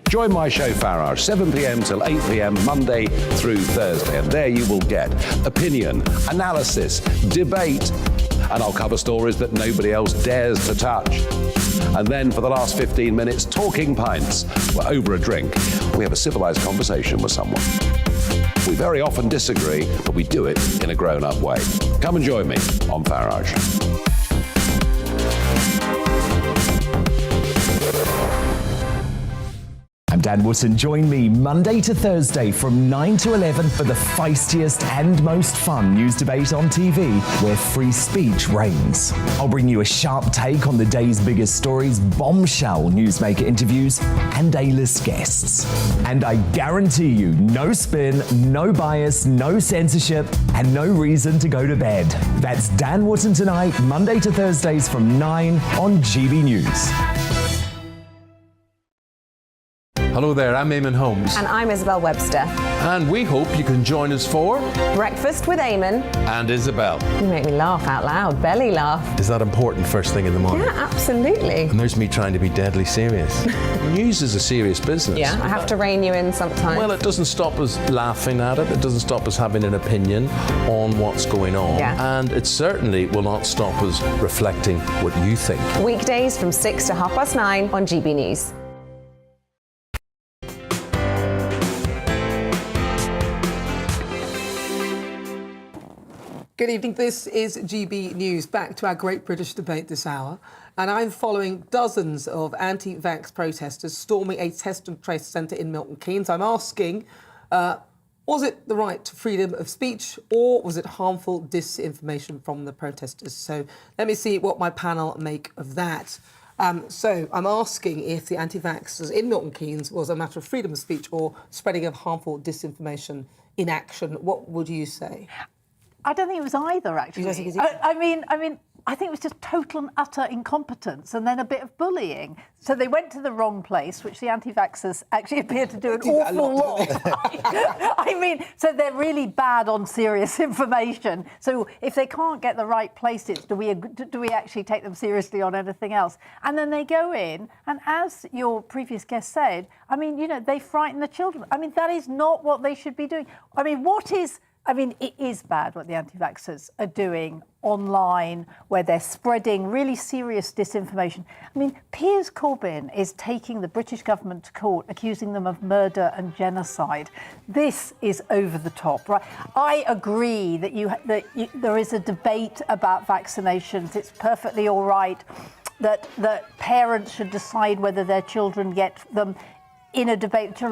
Join my show Farrar, 7 p.m. till 8 p.m. Monday through Thursday, and there you will get opinion, analysis, debate, and I'll cover stories that nobody else dares to touch. And then for the last 15 minutes, talking pints. We're over a drink. We have a civilised conversation with someone. We very often disagree, but we do it in a grown-up way. Come and join me on Farage. I'm Dan Wootton. Join me Monday to Thursday from 9 to 11 for the feistiest and most fun news debate on TV, where free speech reigns. I'll bring you a sharp take on the day's biggest stories, bombshell newsmaker interviews, and A-list guests. And I guarantee you, no spin, no bias, no censorship, and no reason to go to bed. That's Dan Wootton Tonight, Monday to Thursdays from 9 on GB News. Hello there, I'm Eamon Holmes. And I'm Isabel Webster. And we hope you can join us for Breakfast with Eamon and Isabel. You make me laugh out loud, belly laugh. Is that important first thing in the morning? Yeah, absolutely. And there's me trying to be deadly serious. News is a serious business. Yeah, I have to rein you in sometimes. Well, it doesn't stop us laughing at it. It doesn't stop us having an opinion on what's going on. Yeah. And it certainly will not stop us reflecting what you think. Weekdays from 6 to 9:30 on GB News. Good evening, this is GB News. Back to our Great British Debate this hour. And I'm following dozens of anti-vax protesters storming a test and trace centre in Milton Keynes. I'm asking, was it the right to freedom of speech or was it harmful disinformation from the protesters? So let me see what my panel make of that. So I'm asking if the anti-vaxxers in Milton Keynes was a matter of freedom of speech or spreading of harmful disinformation in action. What would you say? I don't think it was either, actually. You don't think it's either? I think it was just total and utter incompetence and then a bit of bullying. So they went to the wrong place, which the anti-vaxxers actually appear to do an awful lot. I mean, so they're really bad on serious information. So if they can't get the right places, do we actually take them seriously on anything else? And then they go in, and as your previous guest said, I mean, you know, they frighten the children. I mean, that is not what they should be doing. I mean, it is bad what the anti-vaxxers are doing online, where they're spreading really serious disinformation. I mean, Piers Corbyn is taking the British government to court, accusing them of murder and genocide. This is over the top, right? I agree that there is a debate about vaccinations. It's perfectly all right that parents should decide whether their children get them in a debate.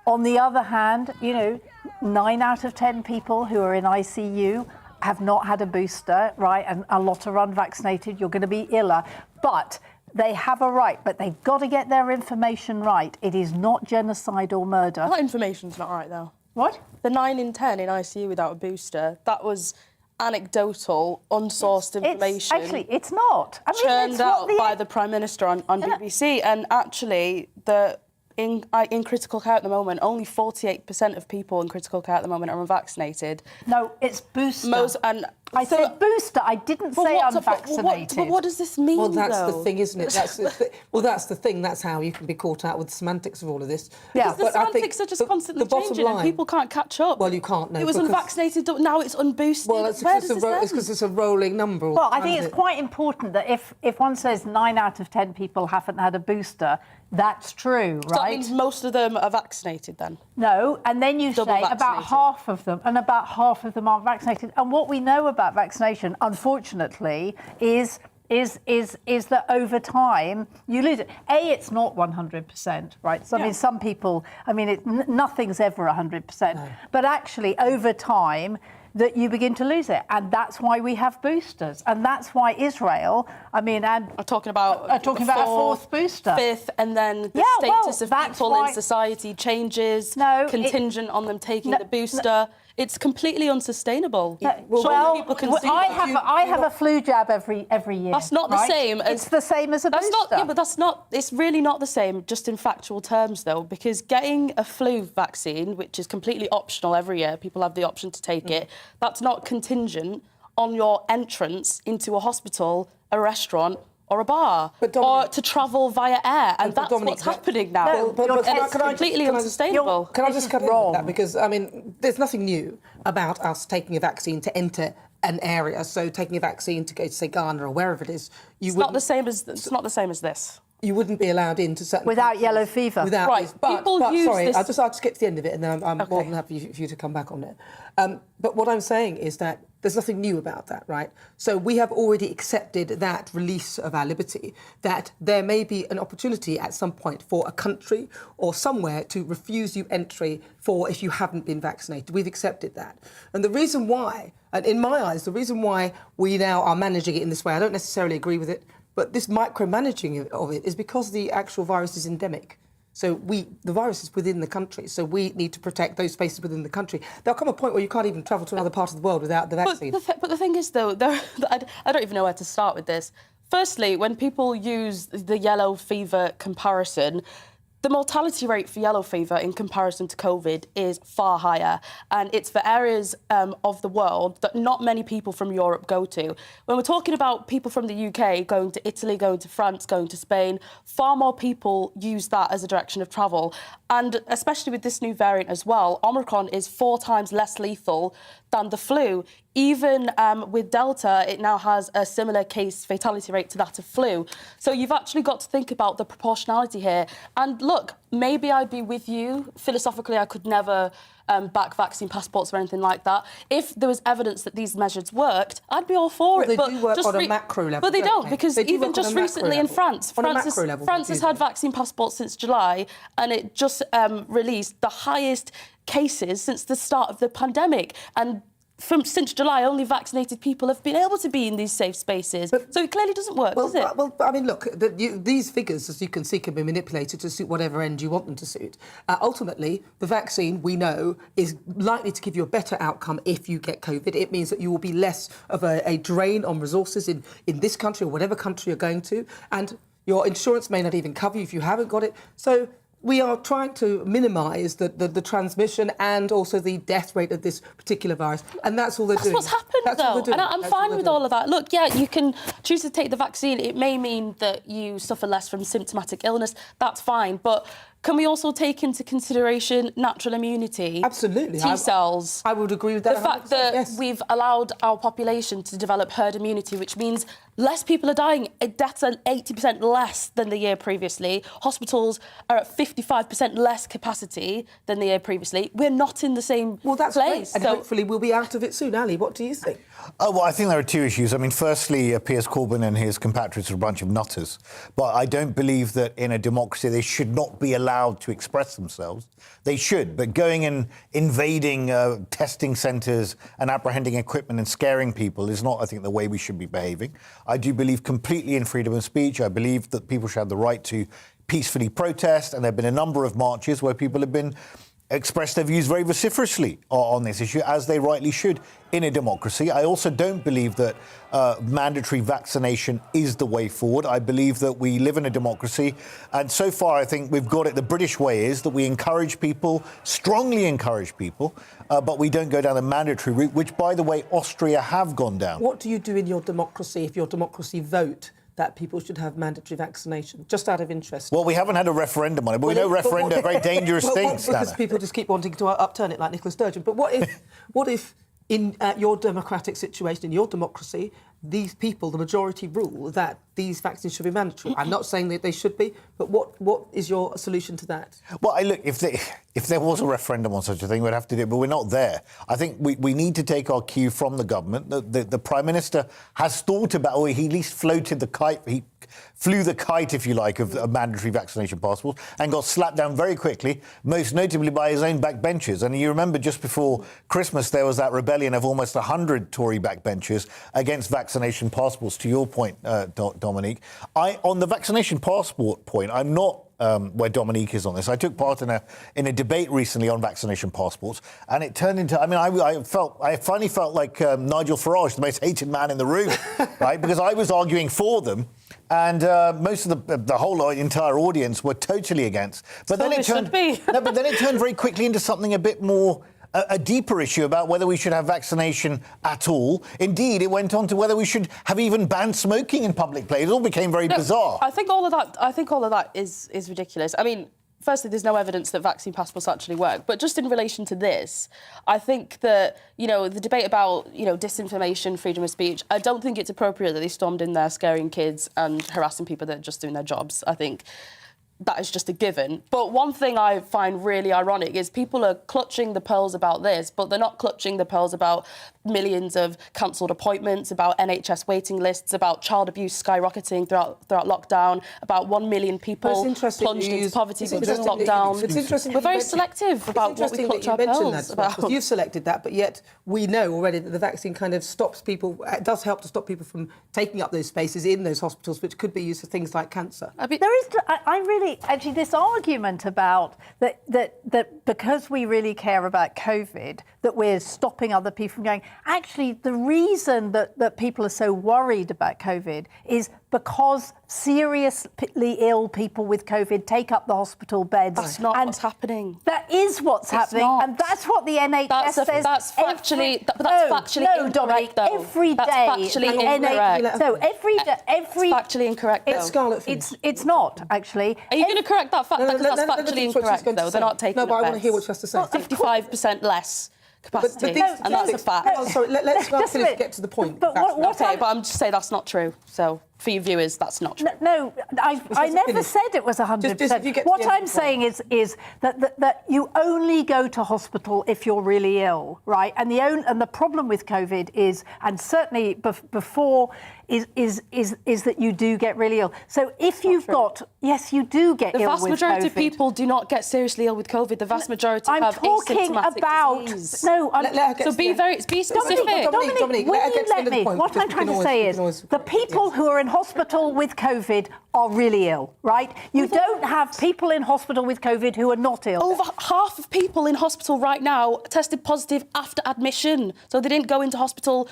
On the other hand, you know, 9 out of 10 people who are in ICU have not had a booster, right? And a lot are unvaccinated. You're going to be iller. But they have a right, but they've got to get their information right. It is not genocide or murder. That information's not right, though. What? The 9 in 10 in ICU without a booster, that was anecdotal, unsourced information. Actually, it's not. I mean, churned out by the Prime Minister on BBC. And actually, in critical care at the moment, only 48% of people in critical care at the moment are unvaccinated. No, it's booster. I said booster. I didn't say unvaccinated. But what does this mean, Well, that's though? the thing, isn't it? That's the thing. That's how you can be caught out with the semantics of all of this. Yeah, the semantics are just constantly changing and people can't catch up. Well, you can't, no. It was unvaccinated, now it's unboosted. Well, it's because it's a rolling number. Well, I think it's quite important that if one says 9 out of 10 people haven't had a booster, that's true, right? So that means most of them are vaccinated then? No, and then you say about half of them, and about half of them aren't vaccinated. And what we know about vaccination, unfortunately, is that over time you lose it. It's not 100%, right? So, I mean, some people, nothing's ever 100%. No. But actually, over time, that you begin to lose it, and that's why we have boosters, and that's why Israel, are talking about a fourth booster, fifth, and then the status of people in society changes, contingent on them taking the booster. It's completely unsustainable. I have a flu jab every year. That's not the same as... It's the same as a booster. It's really not the same, just in factual terms, though, because getting a flu vaccine, which is completely optional every year, people have the option to take it, that's not contingent on your entrance into a hospital, a restaurant, or a bar, or to travel via air, and that's what's happening now. It's completely unsustainable. Can I just cut in with that? Because, there's nothing new about us taking a vaccine to enter an area. So taking a vaccine to go to, say, Ghana or wherever it is, it's not the same as this. You wouldn't be allowed into certain without countries. yellow fever. But sorry, this... I'll just get to the end of it, and then I'm more than happy for you to come back on it. But what I'm saying is that there's nothing new about that, right? So we have already accepted that release of our liberty, that there may be an opportunity at some point for a country or somewhere to refuse you entry for if you haven't been vaccinated. We've accepted that. And the reason why, and in my eyes, the reason why we now are managing it in this way, I don't necessarily agree with it, but this micromanaging of it is because the actual virus is endemic. So the virus is within the country, so we need to protect those spaces within the country. There'll come a point where you can't even travel to another part of the world without the vaccine. But the thing is, though, I don't even know where to start with this. Firstly, when people use the yellow fever comparison, the mortality rate for yellow fever in comparison to COVID is far higher, and it's for areas of the world that not many people from Europe go to. When we're talking about people from the UK going to Italy, going to France, going to Spain, far more people use that as a direction of travel. And especially with this new variant as well, Omicron is 4 times less lethal than the flu. Even with Delta, it now has a similar case fatality rate to that of flu. So you've actually got to think about the proportionality here. And look, maybe I'd be with you. Philosophically, I could never back vaccine passports or anything like that. If there was evidence that these measures worked, I'd be all for it. They but do work just on a macro level. But they don't, because They do even work on just a macro recently in level. France, On a macro level, France has had vaccine passports since July, and it just released the highest cases since the start of the pandemic. And since July, only vaccinated people have been able to be in these safe spaces. So it clearly doesn't work, does it? Well, I mean, look, these figures, as you can see, can be manipulated to suit whatever end you want them to suit. Ultimately, the vaccine, we know, is likely to give you a better outcome if you get COVID. It means that you will be less of a drain on resources in this country or whatever country you're going to, and your insurance may not even cover you if you haven't got it. So we are trying to minimise the transmission and also the death rate of this particular virus, and that's all they're doing. That's what's happened, though, and I'm fine with all of that. Look, yeah, you can choose to take the vaccine. It may mean that you suffer less from symptomatic illness. That's fine, but can we also take into consideration natural immunity? Absolutely. T cells. I would agree with that. The fact that we've allowed our population to develop herd immunity, which means less people are dying. Deaths are 80% less than the year previously. Hospitals are at 55% less capacity than the year previously. We're not in the same place. Great. And hopefully we'll be out of it soon. Ali, what do you think? Oh, well, I think there are 2 issues. I mean, firstly, Piers Corbyn and his compatriots are a bunch of nutters. But I don't believe that in a democracy they should not be allowed to express themselves. They should. But going and invading testing centres and apprehending equipment and scaring people is not, I think, the way we should be behaving. I do believe completely in freedom of speech. I believe that people should have the right to peacefully protest. And there have been a number of marches where people have been expressed their views very vociferously on this issue, as they rightly should in a democracy. I also don't believe that mandatory vaccination is the way forward. I believe that we live in a democracy, and so far I think we've got it. The British way is that we encourage people, strongly encourage people, but we don't go down the mandatory route, which, by the way, Austria have gone down. What do you do in your democracy if your democracy vote that people should have mandatory vaccination, just out of interest? Well, we haven't had a referendum on it, but we know referenda are very dangerous things, because people just keep wanting to upturn it like Nicola Sturgeon. But what if in your democratic situation, in your democracy, these people, the majority, rule that these vaccines should be mandatory? I'm not saying that they should be, but what is your solution to that? Well, look, if there was a referendum on such a thing, we'd have to do it, but we're not there. I think we need to take our cue from the government. The Prime Minister has thought about, or he at least floated the kite, he flew the kite, if you like, of mandatory vaccination passports and got slapped down very quickly, most notably by his own backbenchers. And you remember just before Christmas, there was that rebellion of almost 100 Tory backbenchers against vaccination passports, to your point, Dominique. On the vaccination passport point, I'm not where Dominique is on this. I took part in a debate recently on vaccination passports, and it turned into, I finally felt like Nigel Farage, the most hated man in the room, right? Because I was arguing for them, and most of the whole entire audience were totally against. But then it turned, but then it turned very quickly into something a bit more. A deeper issue about whether we should have vaccination at all. Indeed, it went on to whether we should have even banned smoking in public places. It all became very bizarre. I think all of that is ridiculous. I mean, firstly, there's no evidence that vaccine passports actually work. But just in relation to this, I think that, the debate about, disinformation, freedom of speech, I don't think it's appropriate that they stormed in there scaring kids and harassing people that are just doing their jobs. I think that is just a given. But one thing I find really ironic is people are clutching the pearls about this, but they're not clutching the pearls about millions of cancelled appointments, about NHS waiting lists, about child abuse skyrocketing throughout lockdown, about 1 million people plunged into poverty because of lockdown. It's interesting. We're very selective about what we clutch our pearls about. You've selected that, but yet we know already that the vaccine kind of stops people, it does help to stop people from taking up those spaces in those hospitals, which could be used for things like cancer. I really, actually, this argument about that because we really care about COVID, that we're stopping other people from going. Actually, the reason that people are so worried about COVID is because seriously ill people with COVID take up the hospital beds. That's not what's happening. That is what's happening, and that's what the NHS says. That's factually incorrect, Dominic, though. Every day, That's factually incorrect. No, every day, It's factually incorrect, though. It's not actually. Are you going to correct that fact? Because that's factually incorrect, though. They're not taking. No, but I want to hear what she has to say. 55% less capacity, and that's a fact. Oh, sorry, let's get to the point. But but I'm just saying that's not true. So for your viewers, that's not true. No, I never said it was 100%. What I'm saying is that you only go to hospital if you're really ill, right? And the problem with COVID is, and certainly before, is that you do get really ill. So if you've got, yes, you do get ill with COVID. The vast majority of people do not get seriously ill with COVID. The vast majority have asymptomatic disease. No, so be specific. Dominic, will you let me? What I'm trying to say is the people who are in hospital with COVID are really ill, right? You don't have people in hospital with COVID who are not ill. Over half of people in hospital right now tested positive after admission, so they didn't go into hospital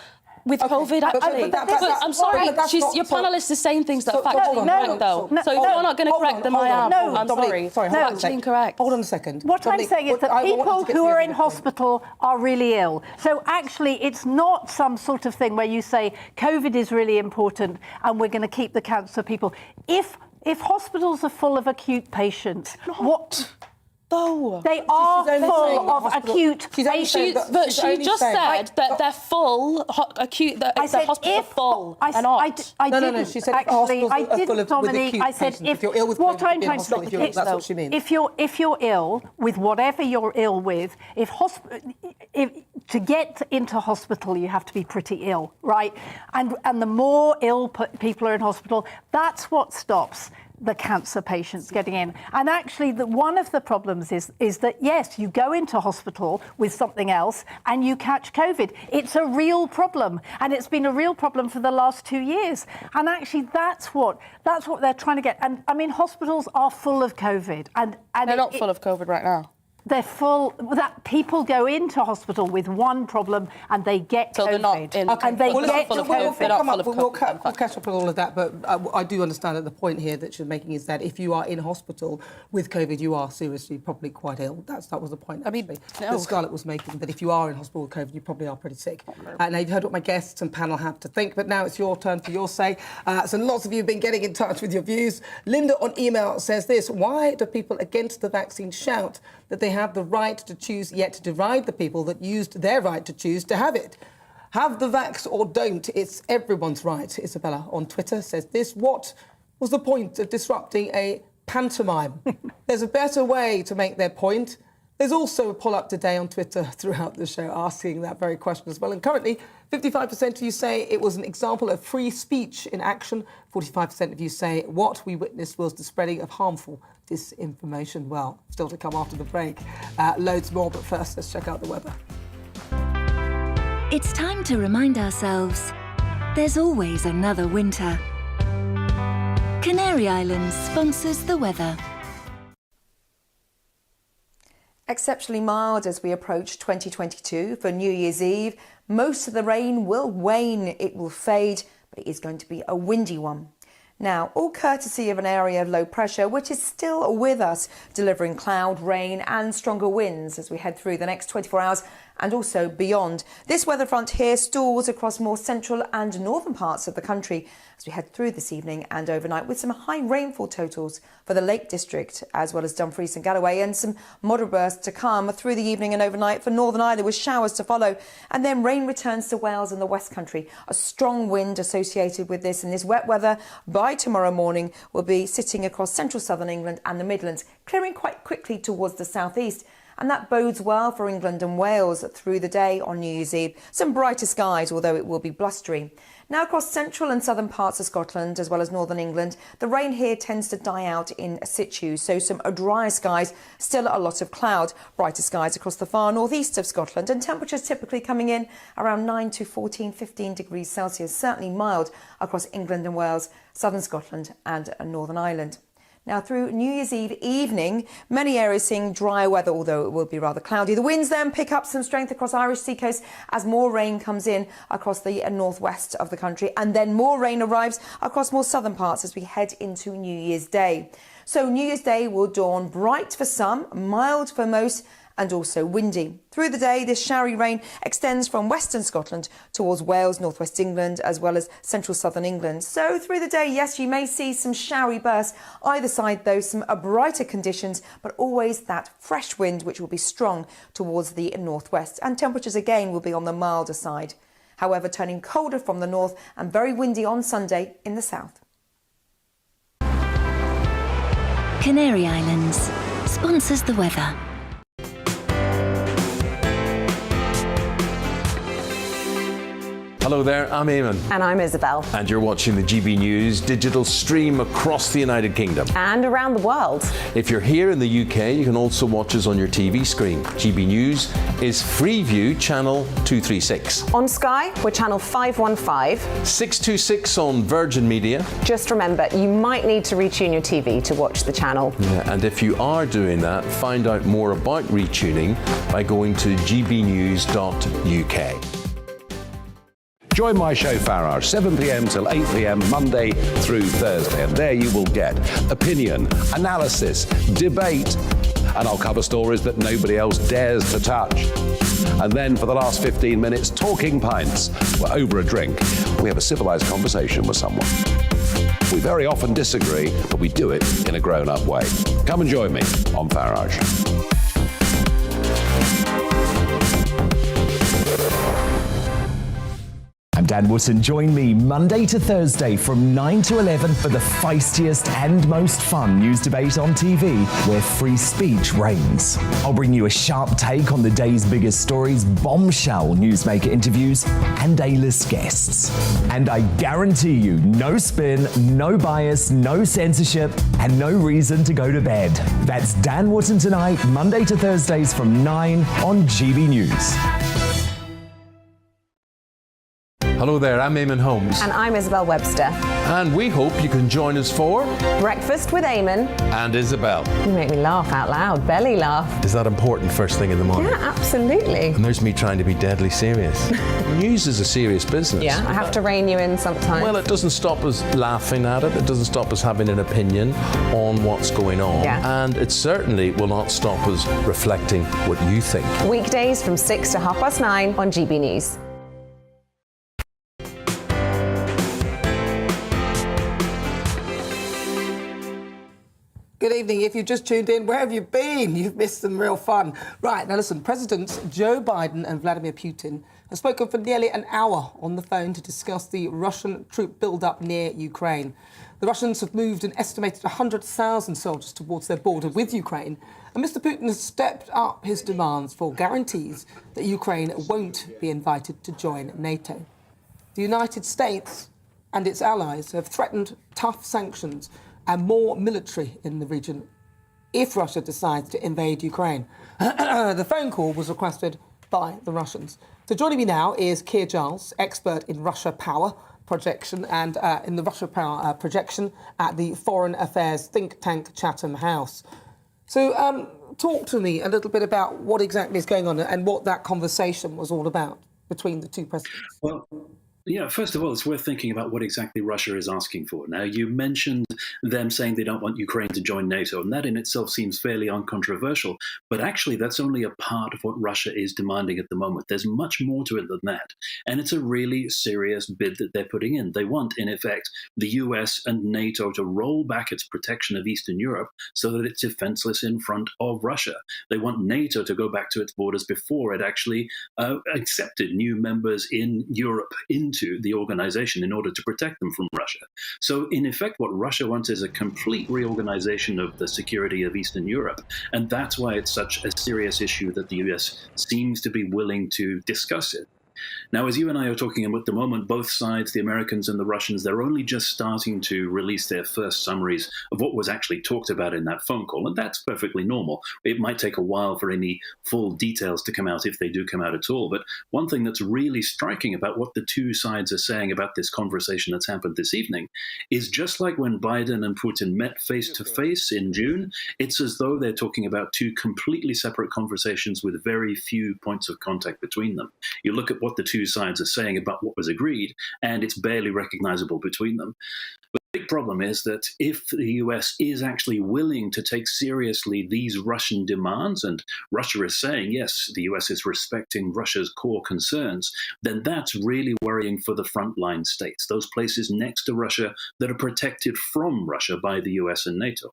with COVID, actually. But I'm sorry, your panellist is saying things that are factually incorrect, though. So if you're not going to correct them, I am. I'm sorry. Factually incorrect. Hold on a second. What I'm saying is that people who are in hospital are really ill. So actually, it's not some sort of thing where you say COVID is really important and we're going to keep the counts of people. If hospitals are full of acute patients, what? Though they are full of acute patients. But she just said that they're full acute. The hospitals are full. No. She said actually, I didn't, Dominic. I said if you're ill with what COVID, I'm trying to say. That's what she means. If you're ill with whatever you're ill with, if to get into hospital, you have to be pretty ill, right? And the more ill people are in hospital, that's what stops the cancer patients getting in. And actually, one of the problems is that, yes, you go into hospital with something else and you catch COVID. It's a real problem, and it's been a real problem for the last 2 years. And actually, that's what they're trying to get. And I mean, hospitals are full of COVID. And they're not full of COVID right now. They're full. That people go into hospital with one problem and they get COVID. So they're not in. And they get COVID. We'll catch up on all of that, but I do understand that the point here that she's making is that if you are in hospital with COVID, you are seriously probably quite ill. That was the point. I mean, that Scarlett was making, that if you are in hospital with COVID, you probably are pretty sick. Now you've heard what my guests and panel have to think, but now it's your turn for your say. So lots of you have been getting in touch with your views. Linda on email says this: why do people against the vaccine shout that they have the right to choose, yet deride the people that used their right to choose to have it? Have the vax or don't. It's everyone's right. Isabella on Twitter says this: what was the point of disrupting a pantomime? There's a better way to make their point. There's also a poll up today on Twitter throughout the show asking that very question as well. And currently, 55% of you say it was an example of free speech in action. 45% of you say what we witnessed was the spreading of harmful disinformation. Well, still to come after the break. Loads more, but first, let's check out the weather. It's time to remind ourselves there's always another winter. Canary Islands sponsors the weather. Exceptionally mild as we approach 2022 for New Year's Eve. Most of the rain will wane, it will fade, but it is going to be a windy one. Now, all courtesy of an area of low pressure, which is still with us, delivering cloud, rain and stronger winds as we head through the next 24 hours and also beyond. This weather front here stalls across more central and northern parts of the country as we head through this evening and overnight, with some high rainfall totals for the Lake District as well as Dumfries and Galloway, and some moderate bursts to come through the evening and overnight for Northern Ireland, with showers to follow. And then rain returns to Wales and the West Country. A strong wind associated with this, and this wet weather by tomorrow morning will be sitting across central southern England and the Midlands, clearing quite quickly towards the southeast. And that bodes well for England and Wales through the day on New Year's Eve. Some brighter skies, although it will be blustery. Now across central and southern parts of Scotland, as well as northern England, the rain here tends to die out in situ. So some drier skies, still a lot of cloud. Brighter skies across the far northeast of Scotland, and temperatures typically coming in around 9 to 14, 15 degrees Celsius. Certainly mild across England and Wales, southern Scotland and Northern Ireland. Now, through New Year's Eve evening, many areas seeing dry weather, although it will be rather cloudy. The winds then pick up some strength across Irish seacoast as more rain comes in across the northwest of the country, and then more rain arrives across more southern parts as we head into New Year's Day. So New Year's Day will dawn bright for some, mild for most, and also windy. Through the day, this showery rain extends from western Scotland towards Wales, northwest England, as well as central southern England. So through the day, yes, you may see some showery bursts. Either side, though, some brighter conditions, but always that fresh wind, which will be strong towards the northwest. And temperatures again will be on the milder side. However, turning colder from the north and very windy on Sunday in the south. Canary Islands sponsors the weather. Hello there, I'm Eamon. And I'm Isabel. And you're watching the GB News digital stream across the United Kingdom. And around the world. If you're here in the UK, you can also watch us on your TV screen. GB News is Freeview channel 236. On Sky, we're channel 515. 626 on Virgin Media. Just remember, you might need to retune your TV to watch the channel. Yeah, and if you are doing that, find out more about retuning by going to gbnews.uk. Join my show Farrar, 7 p.m. till 8 p.m. Monday through Thursday, and there you will get opinion, analysis, debate, and I'll cover stories that nobody else dares to touch. And then for the last 15 minutes, talking pints. We're over a drink. We have a civilized conversation with someone. We very often disagree, but we do it in a grown-up way. Come and join me on Farage. I'm Dan Wootton. Join me Monday to Thursday from 9 to 11 for the feistiest and most fun news debate on TV, where free speech reigns. I'll bring you a sharp take on the day's biggest stories, bombshell newsmaker interviews, and A-list guests. And I guarantee you, no spin, no bias, no censorship, and no reason to go to bed. That's Dan Wootton tonight, Monday to Thursdays from 9 on GB News. Hello there, I'm Eamon Holmes. And I'm Isabel Webster. And we hope you can join us for Breakfast with Eamon and Isabel. You make me laugh out loud, belly laugh. Is that important first thing in the morning? Yeah, absolutely. And there's me trying to be deadly serious. News is a serious business. Yeah, I have to rein you in sometimes. Well, it doesn't stop us laughing at it. It doesn't stop us having an opinion on what's going on. Yeah. And it certainly will not stop us reflecting what you think. Weekdays from 6 to 9:30 on GB News. Good evening. If you've just tuned in, where have you been? You've missed some real fun. Right, now listen, Presidents Joe Biden and Vladimir Putin have spoken for nearly an hour on the phone to discuss the Russian troop build-up near Ukraine. The Russians have moved an estimated 100,000 soldiers towards their border with Ukraine, and Mr. Putin has stepped up his demands for guarantees that Ukraine won't be invited to join NATO. The United States and its allies have threatened tough sanctions and more military in the region if Russia decides to invade Ukraine. The phone call was requested by the Russians. So joining me now is Keir Giles, expert in Russia power projection and in the Russia power projection at the Foreign Affairs think tank Chatham House. So talk to me a little bit about what exactly is going on and what that conversation was all about between the two presidents. Well, yeah, first of all, it's worth thinking about what exactly Russia is asking for. Now, you mentioned them saying they don't want Ukraine to join NATO, and that in itself seems fairly uncontroversial. But actually, that's only a part of what Russia is demanding at the moment. There's much more to it than that. And it's a really serious bid that they're putting in. They want, in effect, the US and NATO to roll back its protection of Eastern Europe so that it's defenseless in front of Russia. They want NATO to go back to its borders before it actually accepted new members in Europe into the organization in order to protect them from Russia. So in effect, what Russia wants is a complete reorganization of the security of Eastern Europe. And that's why it's such a serious issue that the US seems to be willing to discuss it. Now, as you and I are talking at the moment, both sides, the Americans and the Russians, they're only just starting to release their first summaries of what was actually talked about in that phone call, and that's perfectly normal. It might take a while for any full details to come out, if they do come out at all. But one thing that's really striking about what the two sides are saying about this conversation that's happened this evening is just like when Biden and Putin met face-to-face in June, it's as though they're talking about two completely separate conversations with very few points of contact between them. You look at what the two sides are saying about what was agreed, and it's barely recognizable between them. But the big problem is that if the US is actually willing to take seriously these Russian demands, and Russia is saying, yes, the US is respecting Russia's core concerns, then that's really worrying for the frontline states, those places next to Russia that are protected from Russia by the US and NATO.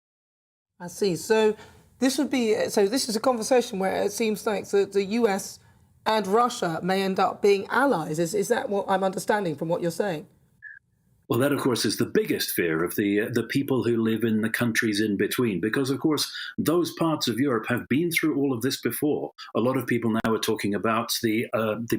I see. So this is a conversation where it seems like the US and Russia may end up being allies. Is that what I'm understanding from what you're saying? Well, that, of course, is the biggest fear of the people who live in the countries in between, because, of course, those parts of Europe have been through all of this before. A lot of people now are talking about the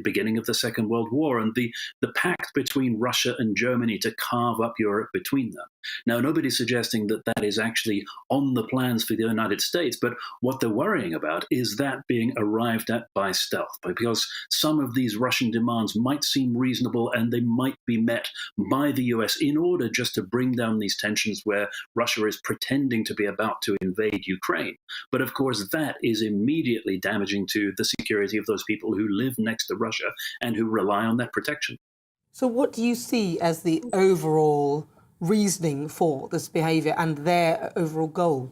beginning of the Second World War and the pact between Russia and Germany to carve up Europe between them. Now, nobody's suggesting that that is actually on the plans for the United States, but what they're worrying about is that being arrived at by stealth, because some of these Russian demands might seem reasonable and they might be met by the US in order just to bring down these tensions where Russia is pretending to be about to invade Ukraine. But of course, that is immediately damaging to the security of those people who live next to Russia and who rely on that protection. So what do you see as the overall reasoning for this behaviour and their overall goal?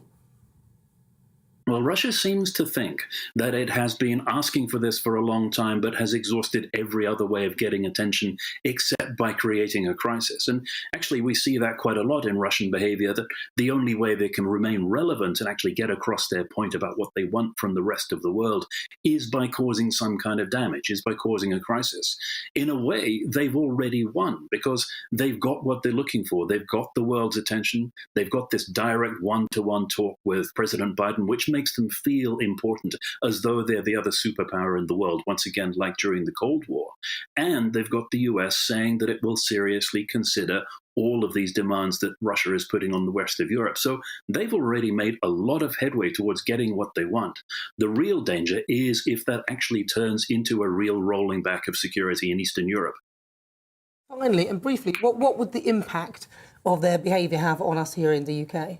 Well, Russia seems to think that it has been asking for this for a long time, but has exhausted every other way of getting attention except by creating a crisis. And actually, we see that quite a lot in Russian behavior, that the only way they can remain relevant and actually get across their point about what they want from the rest of the world is by causing some kind of damage, is by causing a crisis. In a way, they've already won because they've got what they're looking for. They've got the world's attention. They've got this direct one-to-one talk with President Biden, which makes them feel important, as though they're the other superpower in the world, once again, like during the Cold War. And they've got the US saying that it will seriously consider all of these demands that Russia is putting on the rest of Europe. So they've already made a lot of headway towards getting what they want. The real danger is if that actually turns into a real rolling back of security in Eastern Europe. Finally, and briefly, what would the impact of their behaviour have on us here in the UK?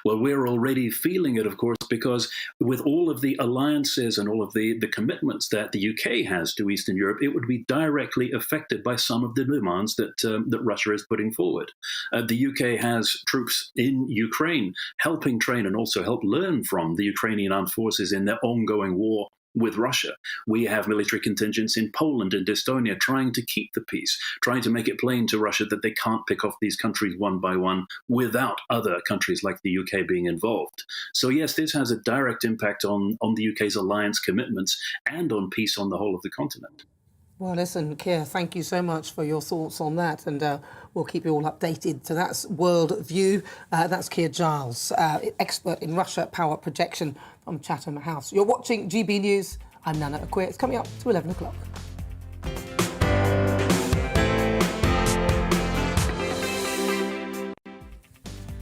Well, we're already feeling it, of course, because with all of the alliances and all of the commitments that the UK has to Eastern Europe, it would be directly affected by some of the demands that Russia is putting forward. The UK has troops in Ukraine helping train and also help learn from the Ukrainian armed forces in their ongoing war with Russia. We have military contingents in Poland and Estonia trying to keep the peace, trying to make it plain to Russia that they can't pick off these countries one by one without other countries like the UK being involved. So yes, this has a direct impact on the UK's alliance commitments and on peace on the whole of the continent. Well, listen, Keir, thank you so much for your thoughts on that, and we'll keep you all updated. So that's World View. That's Keir Giles, expert in Russia power projection from Chatham House. You're watching GB News. I'm Nana Akwe. It's coming up to 11 o'clock.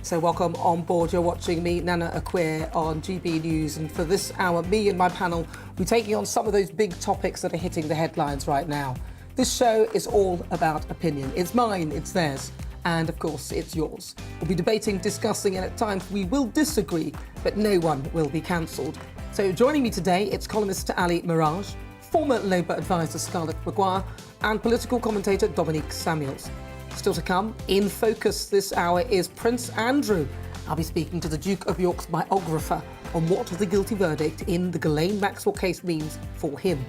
So welcome on board. You're watching me, Nana Akwe, on GB News. And for this hour, me and my panel, we're taking on some of those big topics that are hitting the headlines right now. This show is all about opinion. It's mine, it's theirs, and of course, it's yours. We'll be debating, discussing, and at times we will disagree, but no one will be cancelled. So joining me today, it's columnist Ali Mirage, former Labour advisor Scarlett Maguire, and political commentator Dominique Samuels. Still to come, in focus this hour is Prince Andrew. I'll be speaking to the Duke of York's biographer on what the guilty verdict in the Ghislaine Maxwell case means for him.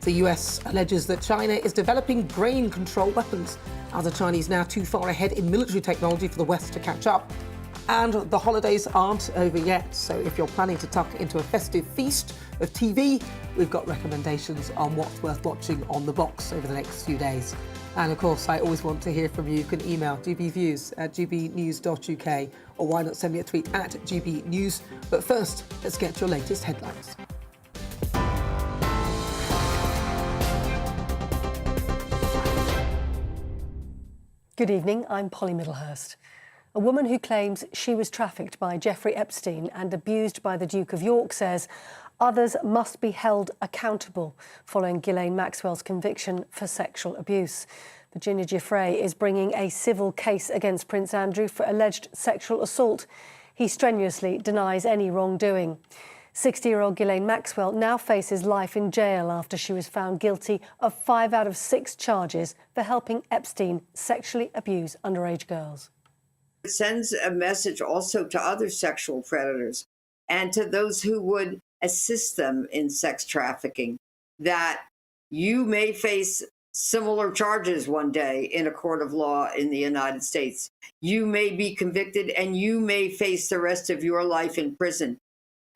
The US alleges that China is developing brain control weapons. Are the Chinese now too far ahead in military technology for the West to catch up? And the holidays aren't over yet, so if you're planning to tuck into a festive feast of TV, we've got recommendations on what's worth watching on the box over the next few days. And of course, I always want to hear from you. You can email gbviews@gbnews.uk, or why not send me a tweet at gbnews. But first, let's get your latest headlines. Good evening, I'm Polly Middlehurst. A woman who claims she was trafficked by Jeffrey Epstein and abused by the Duke of York says others must be held accountable following Ghislaine Maxwell's conviction for sexual abuse. Virginia Giuffre is bringing a civil case against Prince Andrew for alleged sexual assault. He strenuously denies any wrongdoing. 60-year-old Ghislaine Maxwell now faces life in jail after she was found guilty of 5 out of 6 charges for helping Epstein sexually abuse underage girls. It sends a message also to other sexual predators and to those who would assist them in sex trafficking that you may face similar charges one day in a court of law in the United States. You may be convicted and you may face the rest of your life in prison,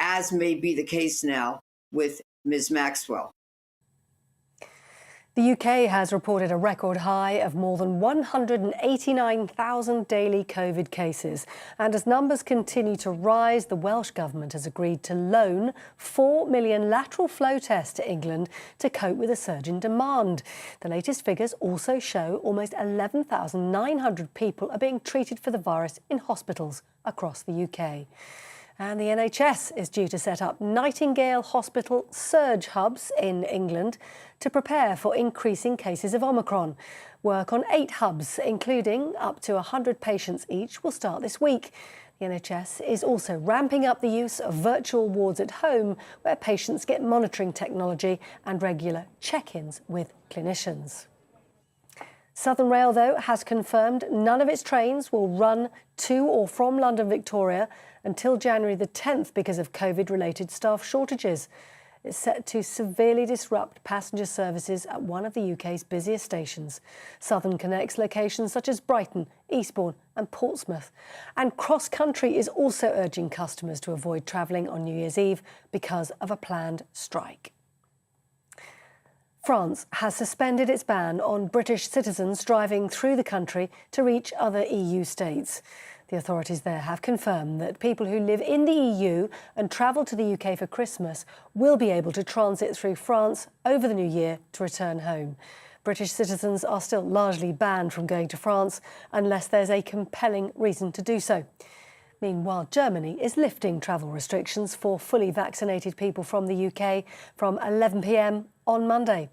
as may be the case now with Ms. Maxwell. The UK has reported a record high of more than 189,000 daily COVID cases. And as numbers continue to rise, the Welsh Government has agreed to loan 4 million lateral flow tests to England to cope with a surge in demand. The latest figures also show almost 11,900 people are being treated for the virus in hospitals across the UK. And the NHS is due to set up Nightingale Hospital surge hubs in England to prepare for increasing cases of Omicron. Work on 8 hubs, including up to 100 patients each, will start this week. The NHS is also ramping up the use of virtual wards at home, where patients get monitoring technology and regular check-ins with clinicians. Southern Rail, though, has confirmed none of its trains will run to or from London Victoria until January the 10th because of COVID-related staff shortages. It's set to severely disrupt passenger services at one of the UK's busiest stations. Southern connects locations such as Brighton, Eastbourne and Portsmouth. And Cross Country is also urging customers to avoid travelling on New Year's Eve because of a planned strike. France has suspended its ban on British citizens driving through the country to reach other EU states. The authorities there have confirmed that people who live in the EU and travel to the UK for Christmas will be able to transit through France over the new year to return home. British citizens are still largely banned from going to France unless there's a compelling reason to do so. Meanwhile, Germany is lifting travel restrictions for fully vaccinated people from the UK from 11 p.m. on Monday.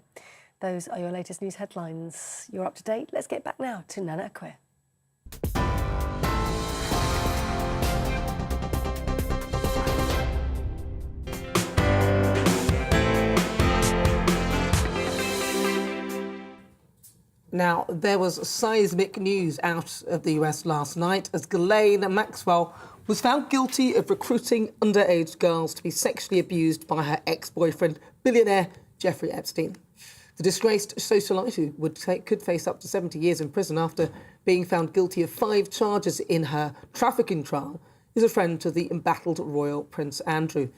Those are your latest news headlines. You're up to date. Let's get back now to Nana Acquia. Now, there was seismic news out of the US last night as Ghislaine Maxwell was found guilty of recruiting underage girls to be sexually abused by her ex-boyfriend, billionaire Jeffrey Epstein. The disgraced socialite could face up to 70 years in prison after being found guilty of 5 charges in her trafficking trial is a friend to the embattled royal Prince Andrew.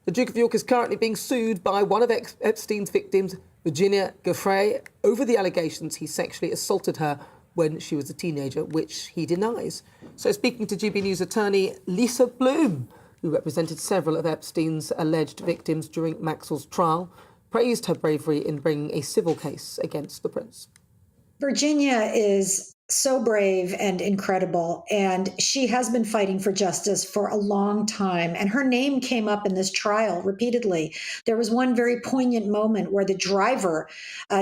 The Duke of York is currently being sued by one of Epstein's victims, Virginia Giuffre, over the allegations he sexually assaulted her when she was a teenager, which he denies. So speaking to GB News attorney Lisa Bloom, who represented several of Epstein's alleged victims during Maxwell's trial, praised her bravery in bringing a civil case against the prince. Virginia is so brave and incredible, and she has been fighting for justice for a long time, and her name came up in this trial repeatedly. There was one very poignant moment where the driver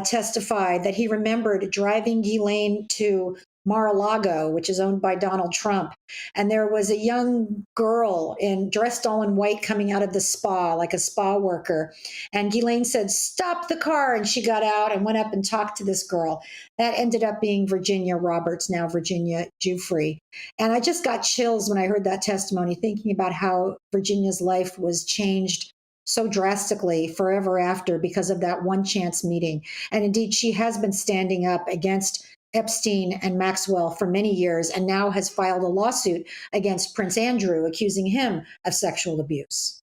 testified that he remembered driving Ghislaine to Mar-a-Lago, which is owned by Donald Trump. And there was a young girl dressed all in white coming out of the spa, like a spa worker. And Ghislaine said, "Stop the car." And she got out and went up and talked to this girl. That ended up being Virginia Roberts, now Virginia Giuffre. And I just got chills when I heard that testimony, thinking about how Virginia's life was changed so drastically forever after because of that one chance meeting. And indeed, she has been standing up against Epstein and Maxwell for many years, and now has filed a lawsuit against Prince Andrew, accusing him of sexual abuse.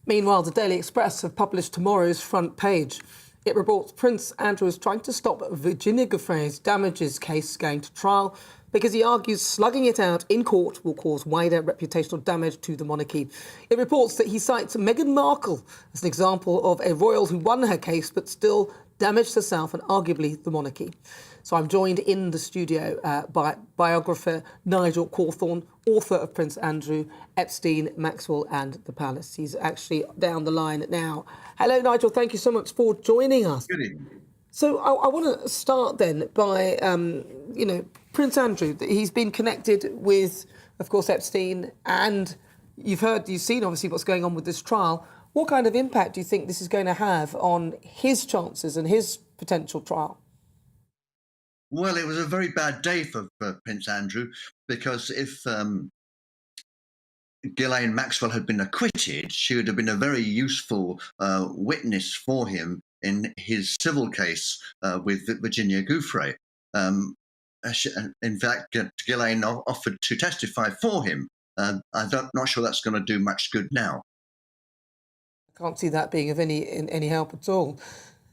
Meanwhile, the Daily Express have published tomorrow's front page. It reports Prince Andrew is trying to stop Virginia Giuffre's damages case going to trial because he argues slugging it out in court will cause wider reputational damage to the monarchy. It reports that he cites Meghan Markle as an example of a royal who won her case but still damaged herself and arguably the monarchy. So I'm joined in the studio by biographer Nigel Cawthorne, author of Prince Andrew, Epstein, Maxwell and the Palace. He's actually down the line now. Hello, Nigel. Thank you so much for joining us. Good evening. So I want to start then by, Prince Andrew. He's been connected with, of course, Epstein, and you've seen obviously what's going on with this trial. What kind of impact do you think this is going to have on his chances and his potential trial? Well, it was a very bad day for Prince Andrew, because if Ghislaine Maxwell had been acquitted, she would have been a very useful witness for him in his civil case with Virginia Giuffre. In fact, Ghislaine offered to testify for him. I'm not sure that's going to do much good now. I can't see that being of any help at all.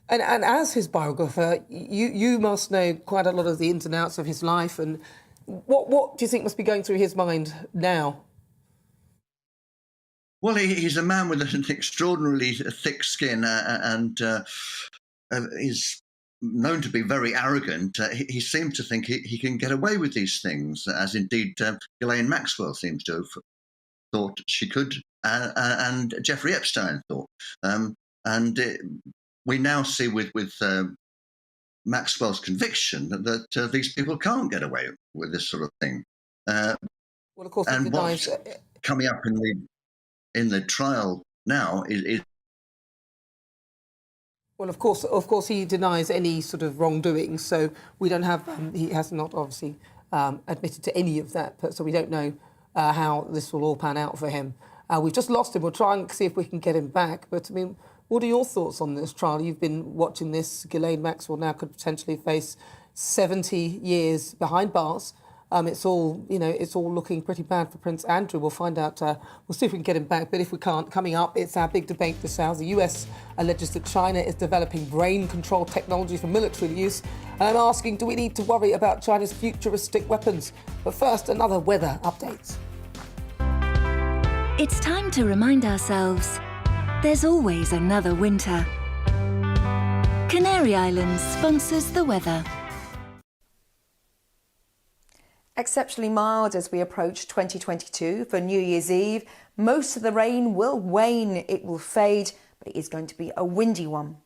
And as his biographer, you must know quite a lot of the ins and outs of his life. And what do you think must be going through his mind now? Well, he's a man with an extraordinarily thick skin and is known to be very arrogant. He seems to think he can get away with these things, as indeed Ghislaine Maxwell seems to have thought she could, and Jeffrey Epstein thought. We now see with Maxwell's conviction that these people can't get away with this sort of thing. Well, of course, and what's coming up in the trial now is. Well, of course, he denies any sort of wrongdoing. So we don't have. He has not obviously admitted to any of that. So we don't know how this will all pan out for him. We've just lost him. We'll try and see if we can get him back. But I mean, what are your thoughts on this trial? You've been watching this. Ghislaine Maxwell now could potentially face 70 years behind bars. It's all looking pretty bad for Prince Andrew. We'll find out. We'll see if we can get him back. But if we can't, coming up, it's our big debate this hour. The US alleges that China is developing brain control technology for military use. And I'm asking, do we need to worry about China's futuristic weapons? But first, another weather update. It's time to remind ourselves there's always another winter. Canary Islands sponsors the weather. Exceptionally mild as we approach 2022 for New Year's Eve. Most of the rain will wane, it will fade, but it is going to be a windy one.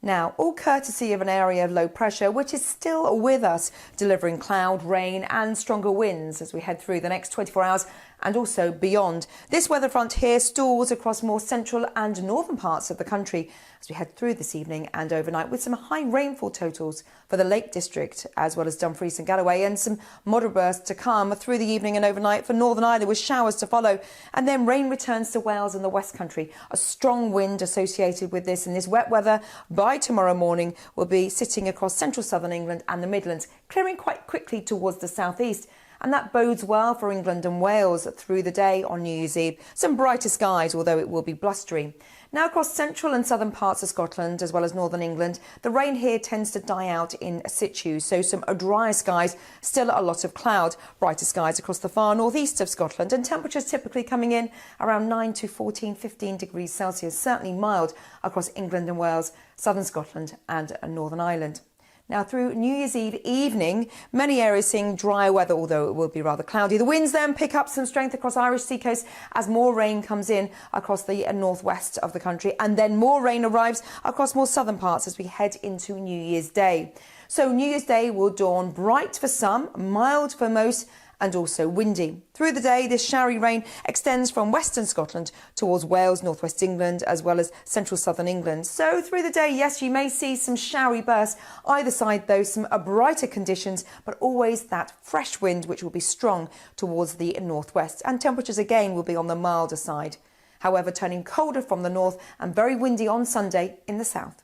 Now, all courtesy of an area of low pressure, which is still with us, delivering cloud, rain and stronger winds as we head through the next 24 hours and also beyond. This weather front here stalls across more central and northern parts of the country as we head through this evening and overnight, with some high rainfall totals for the Lake District as well as Dumfries and Galloway, and some moderate bursts to come through the evening and overnight for Northern Ireland, with showers to follow. And then rain returns to Wales and the West Country. A strong wind associated with this, and this wet weather by tomorrow morning will be sitting across central southern England and the Midlands, clearing quite quickly towards the southeast. And that bodes well for England and Wales through the day on New Year's Eve. Some brighter skies, although it will be blustery. Now across central and southern parts of Scotland, as well as northern England, the rain here tends to die out in situ. So some drier skies, still a lot of cloud. Brighter skies across the far northeast of Scotland, and temperatures typically coming in around 9 to 14, 15 degrees Celsius. Certainly mild across England and Wales, southern Scotland and Northern Ireland. Now, through New Year's Eve evening, many areas seeing dry weather, although it will be rather cloudy. The winds then pick up some strength across Irish seacoast as more rain comes in across the northwest of the country, and then more rain arrives across more southern parts as we head into New Year's Day. So New Year's Day will dawn bright for some, mild for most, and also windy. Through the day, this showery rain extends from western Scotland towards Wales, northwest England, as well as central southern England. So through the day, yes, you may see some showery bursts. Either side, though, some brighter conditions, but always that fresh wind, which will be strong towards the northwest. And temperatures again will be on the milder side. However, turning colder from the north and very windy on Sunday in the south.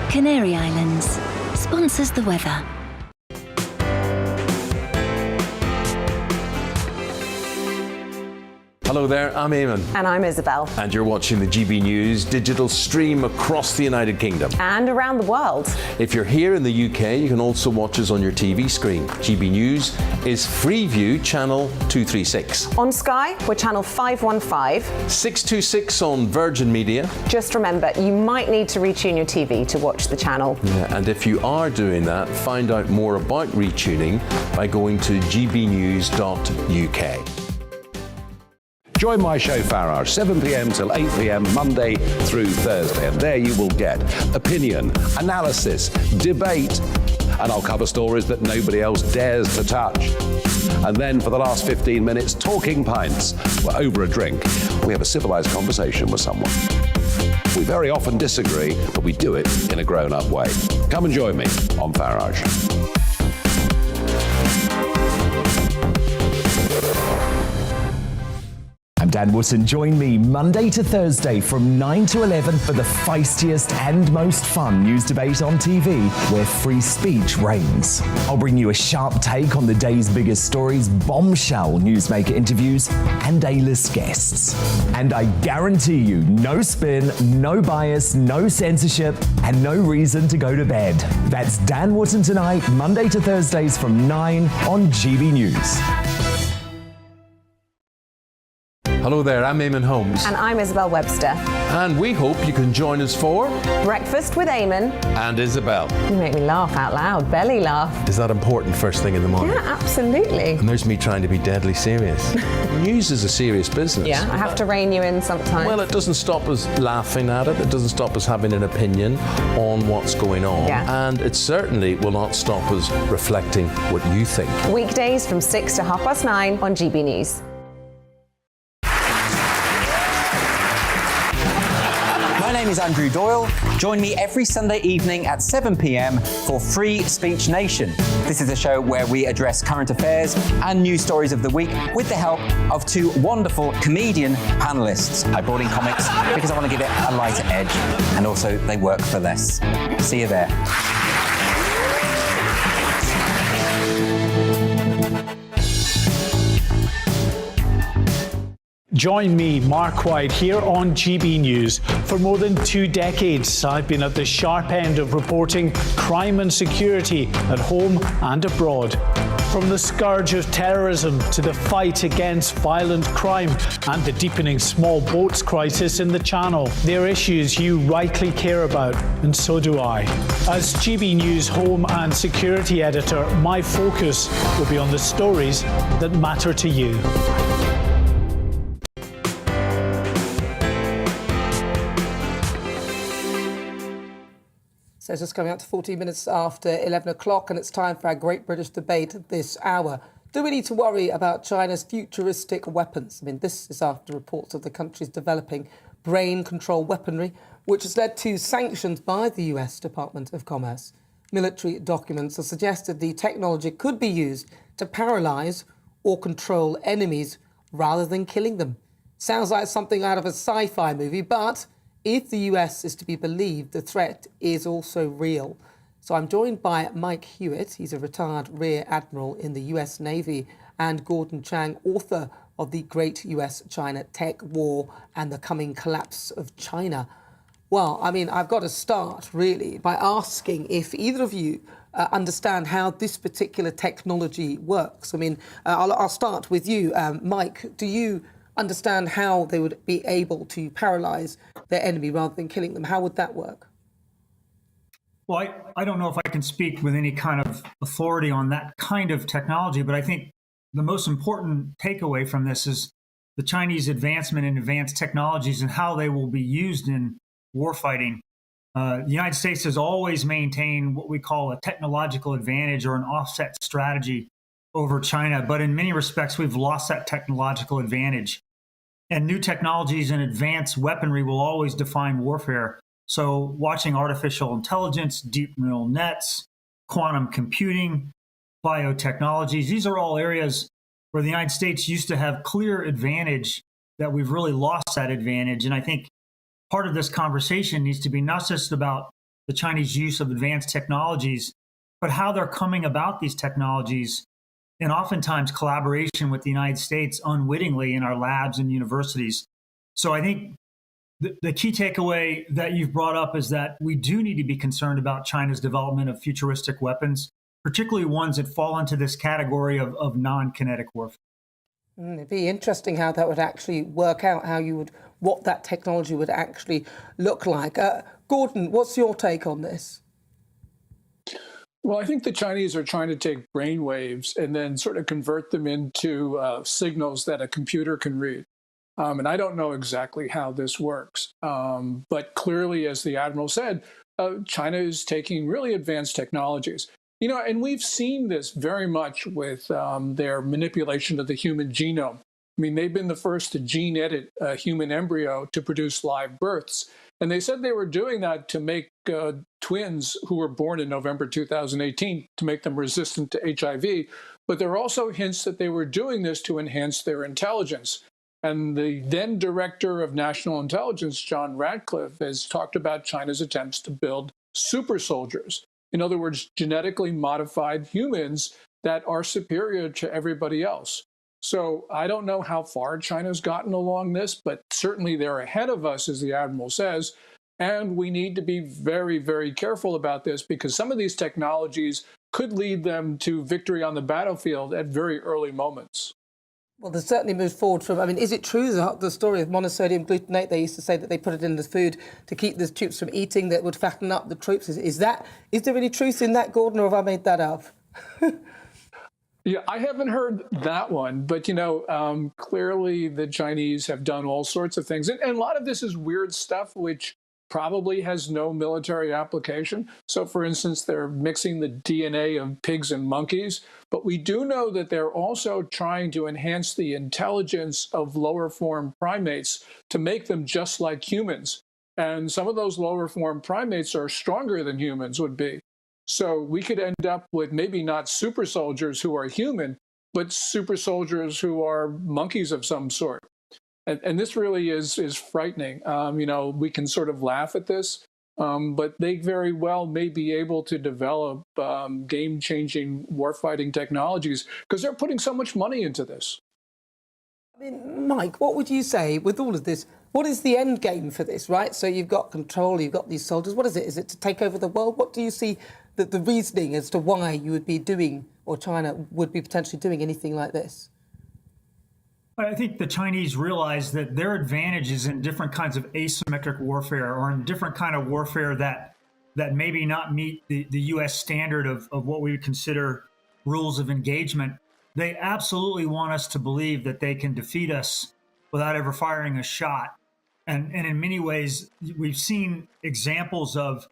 Canary Islands sponsors the weather. Hello there, I'm Eamon. And I'm Isabel. And you're watching the GB News digital stream across the United Kingdom. And around the world. If you're here in the UK, you can also watch us on your TV screen. GB News is Freeview channel 236. On Sky, we're channel 515. 626 on Virgin Media. Just remember, you might need to retune your TV to watch the channel. Yeah, and if you are doing that, find out more about retuning by going to gbnews.uk. Join my show Farage, 7 p.m. till 8 p.m. Monday through Thursday. And there you will get opinion, analysis, debate, and I'll cover stories that nobody else dares to touch. And then for the last 15 minutes, talking pints. We're over a drink. We have a civilized conversation with someone. We very often disagree, but we do it in a grown-up way. Come and join me on Farage. I'm Dan Wootton. Join me Monday to Thursday from 9 to 11 for the feistiest and most fun news debate on TV, where free speech reigns. I'll bring you a sharp take on the day's biggest stories, bombshell newsmaker interviews, and A-list guests. And I guarantee you, no spin, no bias, no censorship, and no reason to go to bed. That's Dan Wootton tonight, Monday to Thursdays from 9 on GB News. Hello there, I'm Eamon Holmes. And I'm Isabel Webster. And we hope you can join us for Breakfast with Eamon. And Isabel. You make me laugh out loud, belly laugh. Is that important first thing in the morning? Yeah, absolutely. And there's me trying to be deadly serious. News is a serious business. Yeah, I have to rein you in sometimes. Well, it doesn't stop us laughing at it. It doesn't stop us having an opinion on what's going on. Yeah. And it certainly will not stop us reflecting what you think. Weekdays from 6 to 9:30 on GB News. My name is Andrew Doyle. Join me every Sunday evening at 7 p.m. for Free Speech Nation. This is a show where we address current affairs and news stories of the week with the help of two wonderful comedian panelists. I brought in comics because I want to give it a lighter edge, and also they work for less. See you there. Join me, Mark White, here on GB News. For more than 2 decades, I've been at the sharp end of reporting crime and security at home and abroad. From the scourge of terrorism to the fight against violent crime and the deepening small boats crisis in the Channel, they're issues you rightly care about, and so do I. As GB News Home and Security Editor, my focus will be on the stories that matter to you. So it's just coming up to 14 minutes after 11 o'clock, and it's time for our Great British Debate this hour. Do we need to worry about China's futuristic weapons? I mean, this is after reports of the country's developing brain control weaponry, which has led to sanctions by the US Department of Commerce. Military documents have suggested the technology could be used to paralyse or control enemies rather than killing them. Sounds like something out of a sci-fi movie, but if the US is to be believed, the threat is also real. So I'm joined by Mike Hewitt. He's a retired Rear Admiral in the US Navy, and Gordon Chang, author of The Great US-China Tech War and the Coming Collapse of China. Well, I mean, I've got to start really by asking if either of you understand how this particular technology works. I mean, I'll start with you, Mike. Do you understand how they would be able to paralyse their enemy rather than killing them? How would that work? Well, I don't know if I can speak with any kind of authority on that kind of technology, but I think the most important takeaway from this is the Chinese advancement in advanced technologies and how they will be used in warfighting. The United States has always maintained what we call a technological advantage or an offset strategy over China, but in many respects, we've lost that technological advantage. And new technologies and advanced weaponry will always define warfare. So watching artificial intelligence, deep neural nets, quantum computing, biotechnologies, these are all areas where the United States used to have clear advantage, that we've really lost that advantage. And I think part of this conversation needs to be not just about the Chinese use of advanced technologies, but how they're coming about these technologies and oftentimes collaboration with the United States unwittingly in our labs and universities. So I think the key takeaway that you've brought up is that we do need to be concerned about China's development of futuristic weapons, particularly ones that fall into this category of non-kinetic warfare. It'd be interesting how that would actually work out, what that technology would actually look like. Gordon, what's your take on this? Well, I think the Chinese are trying to take brain waves and then sort of convert them into signals that a computer can read. And I don't know exactly how this works. But clearly, as the Admiral said, China is taking really advanced technologies. And we've seen this very much with their manipulation of the human genome. I mean, they've been the first to gene edit a human embryo to produce live births. And they said they were doing that to make twins who were born in November 2018, to make them resistant to HIV. But there are also hints that they were doing this to enhance their intelligence. And the then director of national intelligence, John Ratcliffe, has talked about China's attempts to build super soldiers. In other words, genetically modified humans that are superior to everybody else. So I don't know how far China's gotten along this, but certainly they're ahead of us, as the Admiral says. And we need to be very, very careful about this, because some of these technologies could lead them to victory on the battlefield at very early moments. Well, they certainly moved forward from, is it true, the story of monosodium glutamate, they used to say that they put it in the food to keep the troops from eating, that would fatten up the troops. Is there any truth in that, Gordon, or have I made that up? Yeah, I haven't heard that one, but, clearly the Chinese have done all sorts of things. And a lot of this is weird stuff, which probably has no military application. So, for instance, they're mixing the DNA of pigs and monkeys. But we do know that they're also trying to enhance the intelligence of lower form primates to make them just like humans. And some of those lower form primates are stronger than humans would be. So we could end up with maybe not super soldiers who are human, but super soldiers who are monkeys of some sort. And this really is frightening. We can sort of laugh at this, but they very well may be able to develop game-changing warfighting technologies, because they're putting so much money into this. Mike, what would you say with all of this? What is the end game for this, right? So you've got control, you've got these soldiers. What is it? Is it to take over the world? What do you see that the reasoning as to why you would be doing, or China would be potentially doing anything like this? I think the Chinese realize that their advantage is in different kinds of asymmetric warfare, or in different kind of warfare that maybe not meet the U.S. standard of what we would consider rules of engagement. They absolutely want us to believe that they can defeat us without ever firing a shot. And in many ways, we've seen examples of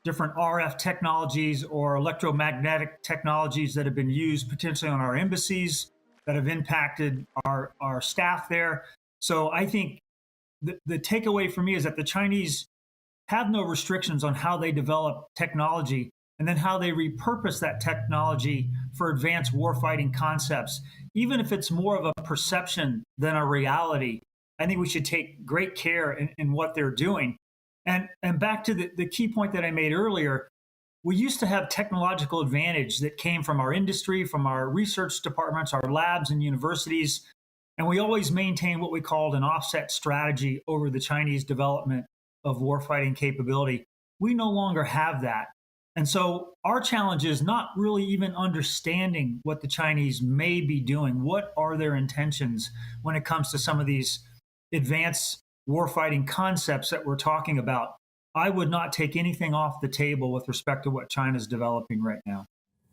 different RF technologies or electromagnetic technologies that have been used potentially on our embassies, that have impacted our staff there. So I think the takeaway for me is that the Chinese have no restrictions on how they develop technology, and then how they repurpose that technology for advanced warfighting concepts. Even if it's more of a perception than a reality, I think we should take great care in what they're doing. And back to the key point that I made earlier, we used to have technological advantage that came from our industry, from our research departments, our labs and universities, and we always maintained what we called an offset strategy over the Chinese development of warfighting capability. We no longer have that. And so our challenge is not really even understanding what the Chinese may be doing. What are their intentions when it comes to some of these advanced warfighting concepts that we're talking about? I would not take anything off the table with respect to what China's developing right now.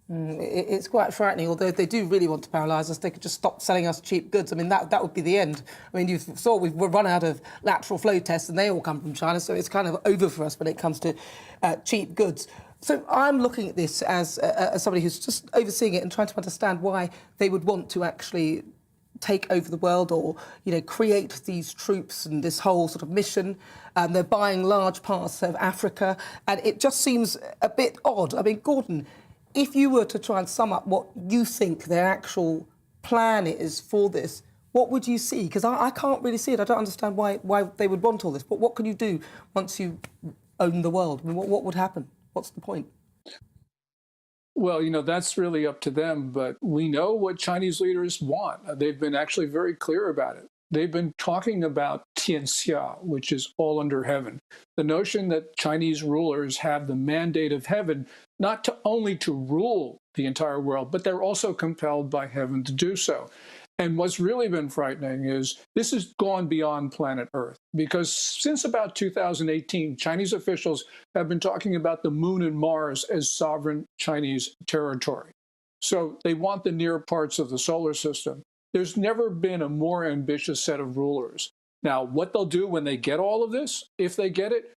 It's quite frightening, although if they do really want to paralyse us, they could just stop selling us cheap goods. That would be the end. You saw we've run out of lateral flow tests, and they all come from China, so it's kind of over for us when it comes to cheap goods. So I'm looking at this as somebody who's just overseeing it and trying to understand why they would want to actually take over the world, or create these troops and this whole sort of mission. They're buying large parts of Africa, and it just seems a bit odd. Gordon, if you were to try and sum up what you think their actual plan is for this, what would you see? Because I can't really see it. I don't understand why they would want all this. But what can you do once you own the world? What would happen? What's the point? Well, that's really up to them, but we know what Chinese leaders want. They've been actually very clear about it. They've been talking about tianxia, which is all under heaven. The notion that Chinese rulers have the mandate of heaven, not only to rule the entire world, but they're also compelled by heaven to do so. And what's really been frightening is this has gone beyond planet Earth, because since about 2018, Chinese officials have been talking about the moon and Mars as sovereign Chinese territory. So they want the near parts of the solar system. There's never been a more ambitious set of rulers. Now, what they'll do when they get all of this, if they get it,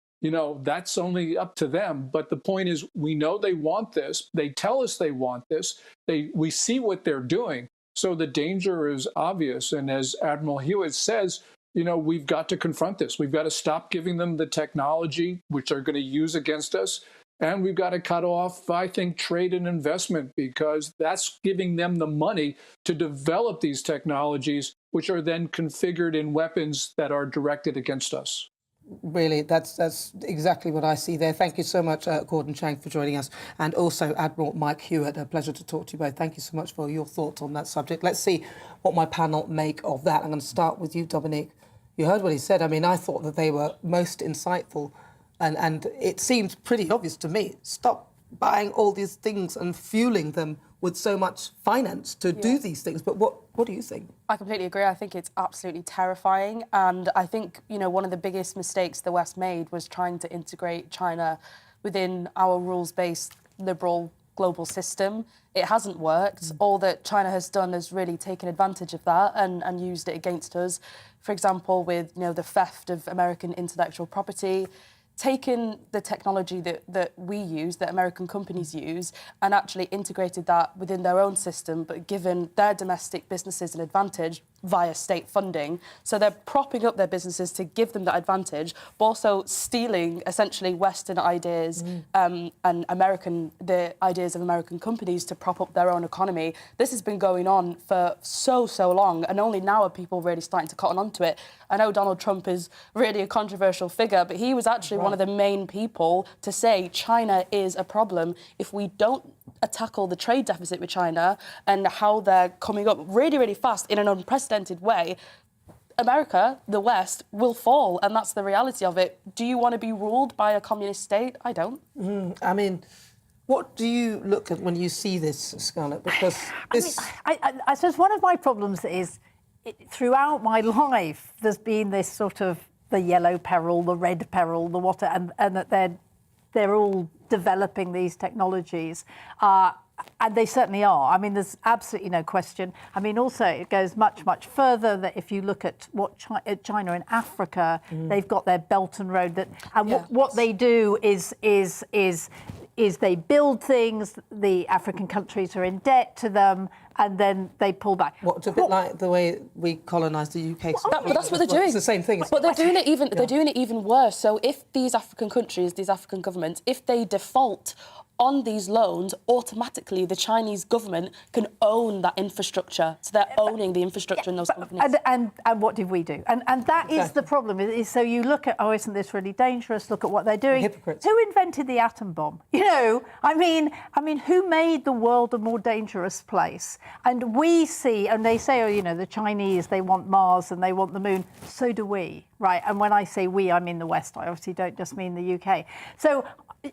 that's only up to them. But the point is, we know they want this. They tell us they want this. We see what they're doing. So the danger is obvious. And as Admiral Hewitt says, we've got to confront this. We've got to stop giving them the technology which they're going to use against us. And we've got to cut off, I think, trade and investment, because that's giving them the money to develop these technologies, which are then configured in weapons that are directed against us. Really, that's exactly what I see there. Thank you so much, Gordon Chang, for joining us, and also Admiral Mike Hewitt. A pleasure to talk to you both. Thank you so much for your thoughts on that subject. Let's see what my panel make of that. I'm going to start with you, Dominic. You heard what he said. I mean, I thought that they were most insightful, and it seemed pretty obvious to me. Stop buying all these things and fueling them with so much finance to do these things. But what do you think? I completely agree. I think it's absolutely terrifying. And I think, one of the biggest mistakes the West made was trying to integrate China within our rules-based liberal global system. It hasn't worked. All that China has done is really taken advantage of that and used it against us. For example, with, the theft of American intellectual property, taken the technology that we use, that American companies use, and actually integrated that within their own system, but given their domestic businesses an advantage via state funding. So they're propping up their businesses to give them that advantage, but also stealing essentially Western ideas and the ideas of American companies to prop up their own economy. This has been going on for so long, and only now are people really starting to cotton onto it. I know Donald Trump is really a controversial figure, but he was actually one of the main people to say China is a problem. If we don't tackle the trade deficit with China and how they're coming up really fast in an unprecedented way, America, the West, will fall, and that's the reality of it. Do you want to be ruled by a communist state? I don't. I mean, what do you look at when you see this, Scarlett? Because this... I suppose one of my problems is throughout my life there's been this sort of the yellow peril, the red peril, the water, and that they're all developing these technologies. And they certainly are. I mean, there's absolutely no question. I mean, also, it goes much further that if you look at what China and Africa, they've got their Belt and Road. What they do is they build things, the African countries are in debt to them, and then they pull back. It's a bit like the way we colonised the UK. But that's what they're doing. It's the same thing. But they're doing it even worse. So if these African countries, these African governments, if they default on these loans, automatically the Chinese government can own that infrastructure. So they're owning the infrastructure in those companies. And what did we do? And that is the problem. Is so you look at, isn't this really dangerous? Look at what they're doing. Hypocrites. Who invented the atom bomb? I mean, who made the world a more dangerous place? And we see, and they say, the Chinese, they want Mars and they want the moon. So do we, right? And when I say we, I mean the West. I obviously don't just mean the UK. So,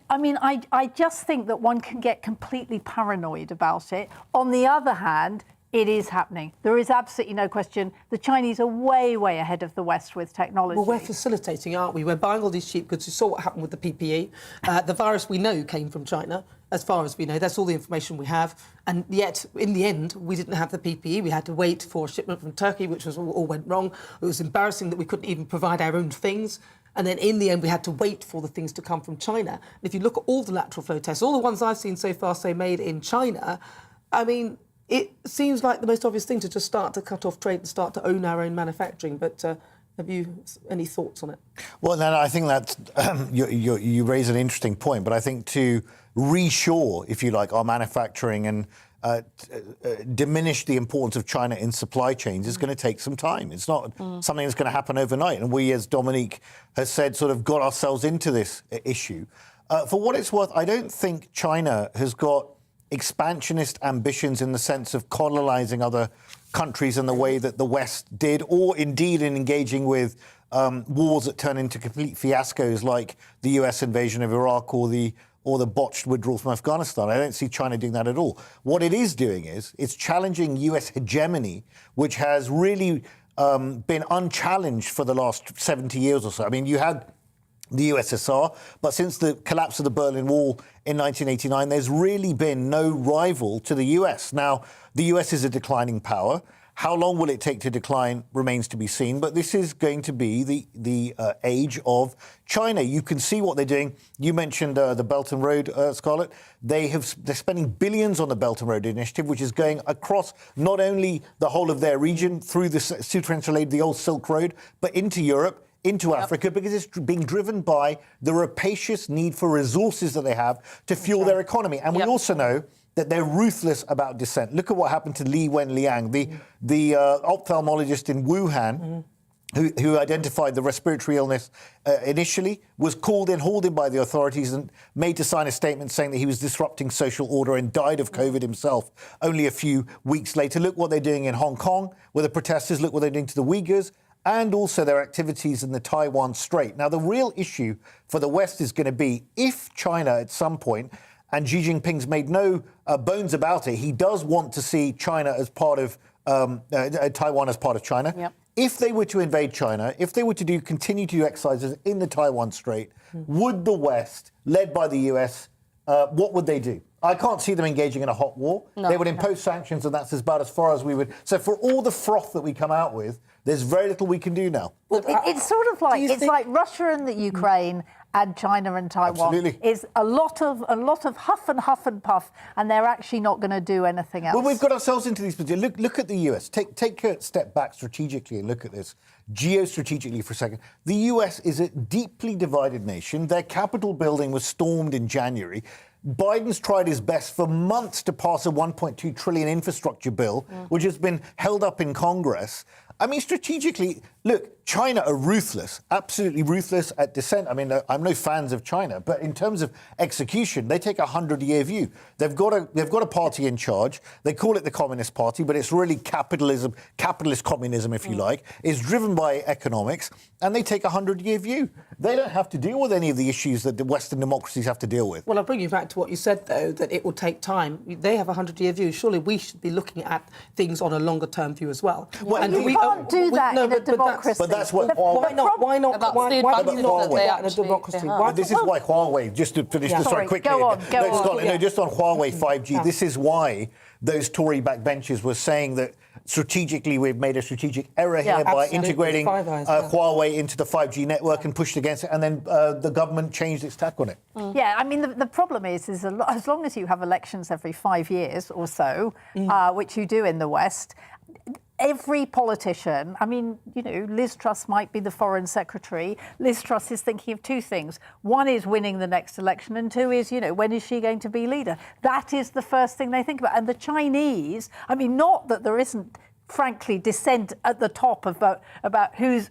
I mean, I just think that one can get completely paranoid about it. On the other hand, it is happening. There is absolutely no question. The Chinese are way ahead of the West with technology. Well, we're facilitating, aren't we? We're buying all these cheap goods. You saw what happened with the PPE. The virus we know came from China, as far as we know. That's all the information we have. And yet, in the end, we didn't have the PPE. We had to wait for a shipment from Turkey, which all went wrong. It was embarrassing that we couldn't even provide our own things. And then in the end, we had to wait for the things to come from China. And if you look at all the lateral flow tests, all the ones I've seen so far say made in China, I mean, it seems like the most obvious thing to just start to cut off trade and start to own our own manufacturing. But have you any thoughts on it? Well, no, I think that's you raise an interesting point. But I think to reshore, if you like, our manufacturing and diminish the importance of China in supply chains is going to take some time. It's not something that's going to happen overnight. And we, as Dominique has said, sort of got ourselves into this issue. For what it's worth, I don't think China has got expansionist ambitions in the sense of colonizing other countries in the way that the West did, or indeed in engaging with wars that turn into complete fiascos like the US invasion of Iraq or the botched withdrawal from Afghanistan. I don't see China doing that at all. What it is doing is it's challenging US hegemony, which has really been unchallenged for the last 70 years or so. I mean, you had the USSR, but since the collapse of the Berlin Wall in 1989, there's really been no rival to the US. Now, the US is a declining power. How long will it take to decline remains to be seen, but this is going to be the age of China. You can see what they're doing. You mentioned the Belt and Road, Scarlett. They're spending billions on the Belt and Road Initiative, which is going across not only the whole of their region through the Sutra-Trans, the old Silk Road, but into Europe, into Africa, because it's being driven by the rapacious need for resources that they have to fuel their economy. And we also know that they're ruthless about dissent. Look at what happened to Li Wenliang, the ophthalmologist in Wuhan, who identified the respiratory illness initially, was called in, hauled in by the authorities and made to sign a statement saying that he was disrupting social order and died of COVID himself only a few weeks later. Look what they're doing in Hong Kong with the protesters. Look what they're doing to the Uyghurs, and also their activities in the Taiwan Strait. Now, the real issue for the West is going to be if China at some point, and Xi Jinping's made no bones about it, he does want to see China as part of Taiwan as part of China. Yep. If they were to invade China, if they were to continue to do exercises in the Taiwan Strait, would the West, led by the US, what would they do? I can't see them engaging in a hot war. No, they would impose sanctions, and that's about as far as we would. So for all the froth that we come out with, there's very little we can do now. Well, it's sort of like like Russia and the Ukraine and China and Taiwan. Absolutely. Is a lot of huff and puff, and they're actually not going to do anything else. Well, we've got ourselves into these positions. Look at the US. Take a step back strategically and look at this geostrategically for a second. The US is a deeply divided nation. Their Capitol building was stormed in January. Biden's tried his best for months to pass a $1.2 trillion infrastructure bill, which has been held up in Congress. I mean, strategically, look, China are ruthless, absolutely ruthless at dissent. I mean, I'm no fans of China, but in terms of execution, they take a 100-year view. They've got a party in charge. They call it the Communist Party, but it's really capitalist communism, if you like. It's driven by economics, and they take a 100-year view. They don't have to deal with any of the issues that the Western democracies have to deal with. Well, I'll bring you back to what you said, though, that it will take time. They have a 100-year view. Surely we should be looking at things on a longer-term view as well. Well, and you can't do that in a democracy. But that's what why not? Why do that in a democracy? This is why Huawei, just to finish this very quickly. Go on. Just on Huawei 5G, this is why those Tory backbenchers were saying that strategically we've made a strategic error here by integrating Huawei into the 5G network and pushed against it, and then the government changed its tack on it. Yeah, I mean, the problem is as long as you have elections every 5 years or so, which you do in the West, every politician, I mean, Liz Truss might be the foreign secretary. Liz Truss is thinking of two things. One is winning the next election, and two is, when is she going to be leader? That is the first thing they think about. And the Chinese, I mean, not that there isn't, frankly, dissent at the top about who's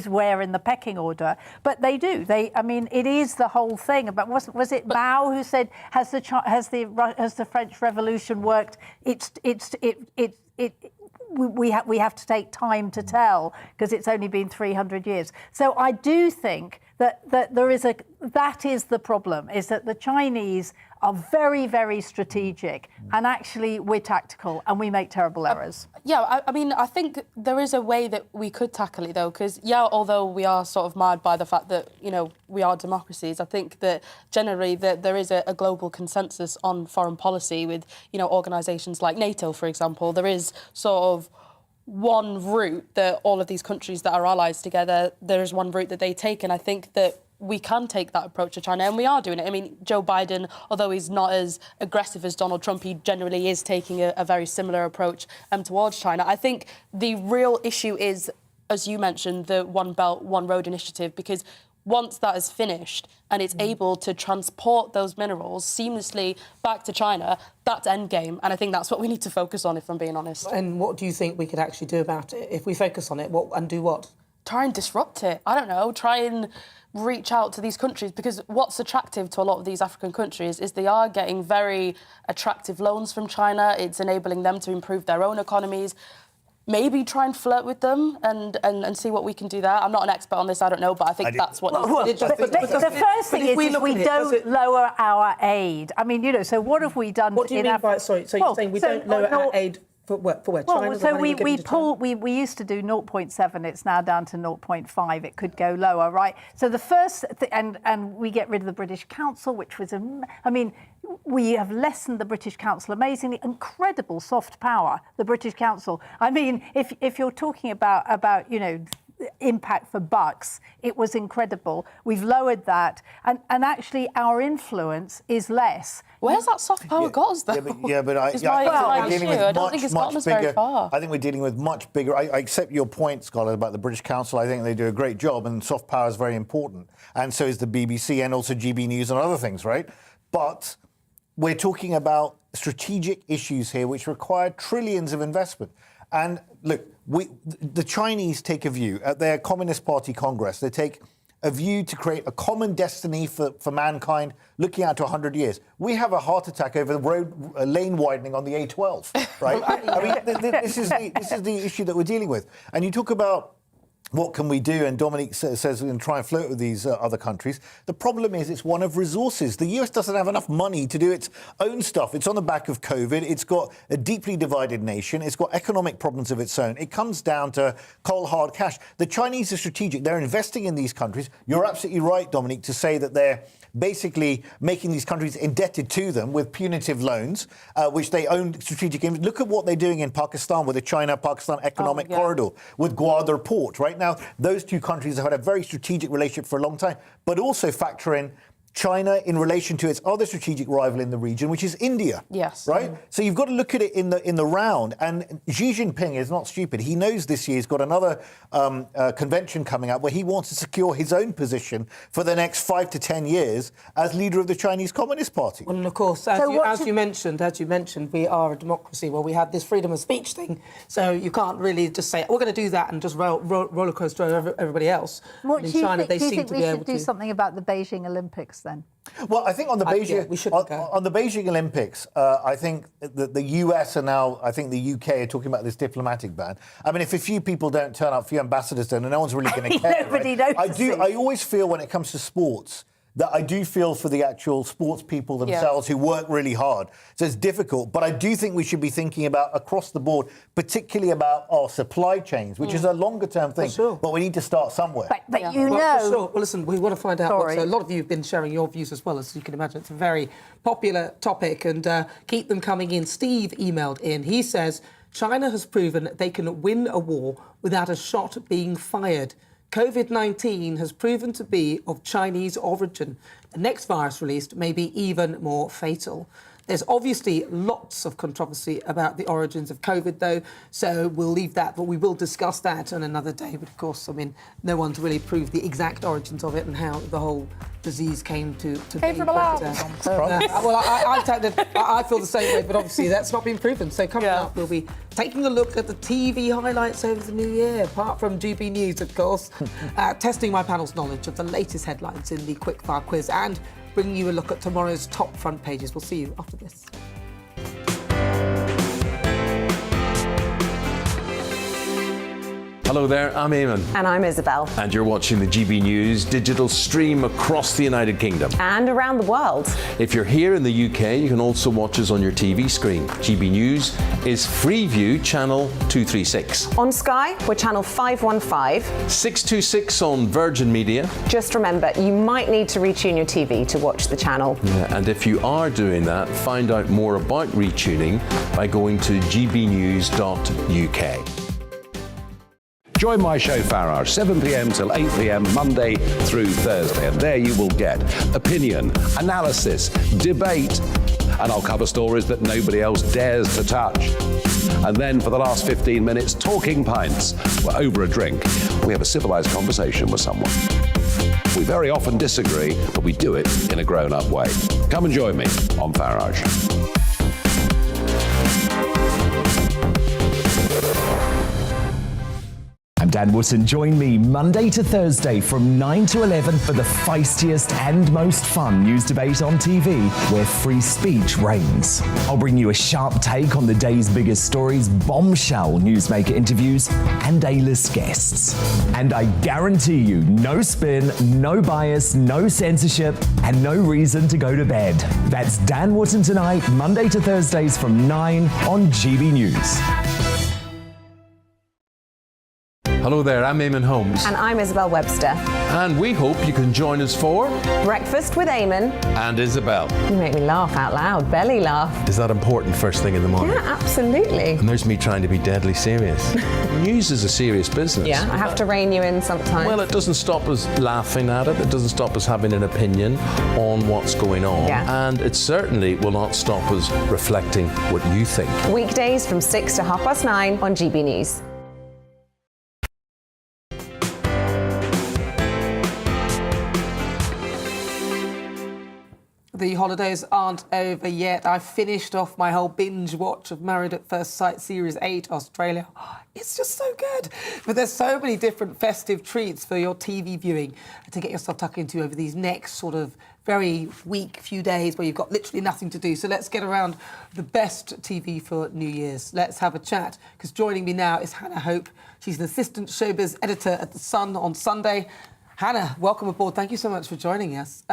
where in the pecking order, but they do. I mean, it is the whole thing about was it Mao who said has the French Revolution worked? We have to take time to tell because it's only been 300 years. So I do think that that is the problem, is that the Chinese are very, very strategic, and actually we're tactical and we make terrible errors. I mean, I think there is a way that we could tackle it, though, because, although we are sort of marred by the fact that, we are democracies, I think that generally that there is a global consensus on foreign policy with, organisations like NATO, for example. There is sort of one route that all of these countries that are allies together, there is one route that they take, and I think that we can take that approach to China, and we are doing it. I mean, Joe Biden, although he's not as aggressive as Donald Trump, he generally is taking a very similar approach towards China. I think the real issue is, as you mentioned, the One Belt, One Road initiative, because once that is finished and it's able to transport those minerals seamlessly back to China, that's endgame. And I think that's what we need to focus on, if I'm being honest. And what do you think we could actually do about it? If we focus on it, what? try and disrupt it. I don't know, try and reach out to these countries, because what's attractive to a lot of these African countries is they are getting very attractive loans from China. It's enabling them to improve their own economies. Maybe try and flirt with them and see what we can do there. I'm not an expert on this, I don't know, but I think that's what... The first thing is we don't lower our aid. I mean, you know, so what have we done? What do you mean by... Sorry, so you're saying we don't lower our aid for where? Well, so we used to do 0.7, it's now down to 0.5. It could go lower, right? So the first, and we get rid of the British Council, which was, I mean, we have lessened the British Council amazingly. Incredible soft power, the British Council. I mean, if you're talking about you know, impact for bucks, it was incredible. We've lowered that, and actually our influence is less. Where's that soft power got us, though? I don't think it's gotten us very far. I think we're dealing with much bigger... I accept your point, Scarlett, about the British Council. I think they do a great job, and soft power is very important. And so is the BBC and also GBNews and other things, right? But we're talking about strategic issues here which require trillions of investment. And look, the Chinese take a view at their Communist Party Congress. They take a view to create a common destiny for mankind looking out to 100 years. We have a heart attack over the road lane widening on the A12, right? I mean, this is the issue that we're dealing with. And you talk about what can we do? And Dominique says we can try and flirt with these other countries. The problem is it's one of resources. The US doesn't have enough money to do its own stuff. It's on the back of COVID. It's got a deeply divided nation. It's got economic problems of its own. It comes down to cold, hard cash. The Chinese are strategic. They're investing in these countries. You're absolutely right, Dominique, to say that they're basically making these countries indebted to them with punitive loans, which they own strategic. Look at what they're doing in Pakistan with the China-Pakistan economic corridor, with Gwadar Port. Right now, those two countries have had a very strategic relationship for a long time, but also factor in China in relation to its other strategic rival in the region, which is India. Yes. Right? So you've got to look at it in the round. And Xi Jinping is not stupid. He knows this year he's got another convention coming up where he wants to secure his own position for the next 5 to 10 years as leader of the Chinese Communist Party. Well, and of course, as you mentioned, we are a democracy where we have this freedom of speech thing. So you can't really just say, we're going to do that and just roller coaster over everybody else. What in do you China, think? they Do you seem think to we be should able do to... something about the Beijing Olympics then? Well, I think on the Beijing, on the Beijing Olympics, I think the US are now, I think the UK are talking about this diplomatic ban. I mean, if a few people don't turn up, a few ambassadors don't, and no one's really going to care. Nobody right? notices. I always feel when it comes to sports that I do feel for the actual sports people themselves who work really hard. So it's difficult. But I do think we should be thinking about across the board, particularly about our supply chains, which is a longer term thing. But we need to start somewhere. But For sure. Well, listen, we want to find out. So a lot of you have been sharing your views as well, as you can imagine. It's a very popular topic, and keep them coming in. Steve emailed in. He says, China has proven they can win a war without a shot being fired. COVID-19 has proven to be of Chinese origin. The next virus released may be even more fatal. There's obviously lots of controversy about the origins of COVID, though, so we'll leave that, but we will discuss that on another day. But of course, I mean, no one's really proved the exact origins of it and how the whole disease came to be. Well, I feel the same way, but obviously that's not been proven. So coming up, we'll be taking a look at the TV highlights over the new year, apart from GBNews, of course, testing my panel's knowledge of the latest headlines in the quickfire quiz, and bringing you a look at tomorrow's top front pages. We'll see you after this. Hello there, I'm Eamon. And I'm Isabel. And you're watching the GB News digital stream across the United Kingdom. And around the world. If you're here in the UK, you can also watch us on your TV screen. GB News is Freeview channel 236. On Sky, we're channel 515. 626 on Virgin Media. Just remember, you might need to retune your TV to watch the channel. Yeah, and if you are doing that, find out more about retuning by going to gbnews.uk. Join my show Farage, 7 p.m. till 8 p.m. Monday through Thursday. And there you will get opinion, analysis, debate, and I'll cover stories that nobody else dares to touch. And then for the last 15 minutes, talking pints. We're over a drink. We have a civilized conversation with someone. We very often disagree, but we do it in a grown-up way. Come and join me on Farage. I'm Dan Wootton. Join me Monday to Thursday from 9 to 11 for the feistiest and most fun news debate on TV, where free speech reigns. I'll bring you a sharp take on the day's biggest stories, bombshell newsmaker interviews, and A-list guests. And I guarantee you, no spin, no bias, no censorship, and no reason to go to bed. That's Dan Wootton Tonight, Monday to Thursdays from 9 on GB News. Hello there, I'm Eamon Holmes. And I'm Isabel Webster. And we hope you can join us for Breakfast with Eamon and Isabel. You make me laugh out loud, belly laugh. Is that important first thing in the morning? Yeah, absolutely. And there's me trying to be deadly serious. News is a serious business. Yeah, I have to rein you in sometimes. Well, it doesn't stop us laughing at it. It doesn't stop us having an opinion on what's going on. Yeah. And it certainly will not stop us reflecting what you think. Weekdays from 6 to 9:30 on GB News. The holidays aren't over yet. I finished off my whole binge watch of Married at First Sight Series 8 Australia. It's just so good. But there's so many different festive treats for your TV viewing to get yourself tucked into over these next sort of very weak few days where you've got literally nothing to do. So let's get around the best TV for New Year's. Let's have a chat, because joining me now is Hannah Hope. She's an assistant showbiz editor at The Sun on Sunday. Hannah, welcome aboard. Thank you so much for joining us.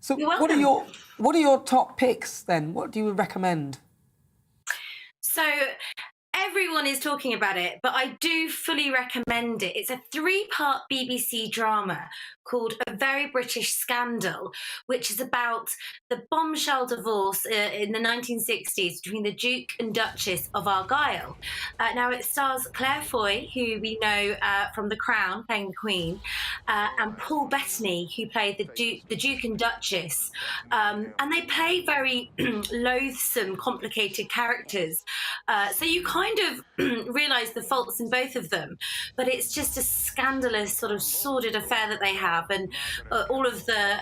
So what are your top picks then? What do you recommend? So everyone is talking about it, but I do fully recommend it. It's a 3-part BBC drama called A Very British Scandal, which is about the bombshell divorce in the 1960s between the Duke and Duchess of Argyll. Now, it stars Claire Foy, who we know from The Crown, playing the Queen, and Paul Bettany, who played the Duke and Duchess. And they play very loathsome, complicated characters. So you kind of realise the faults in both of them, but it's just a scandalous, sort of sordid affair that they have. And all of the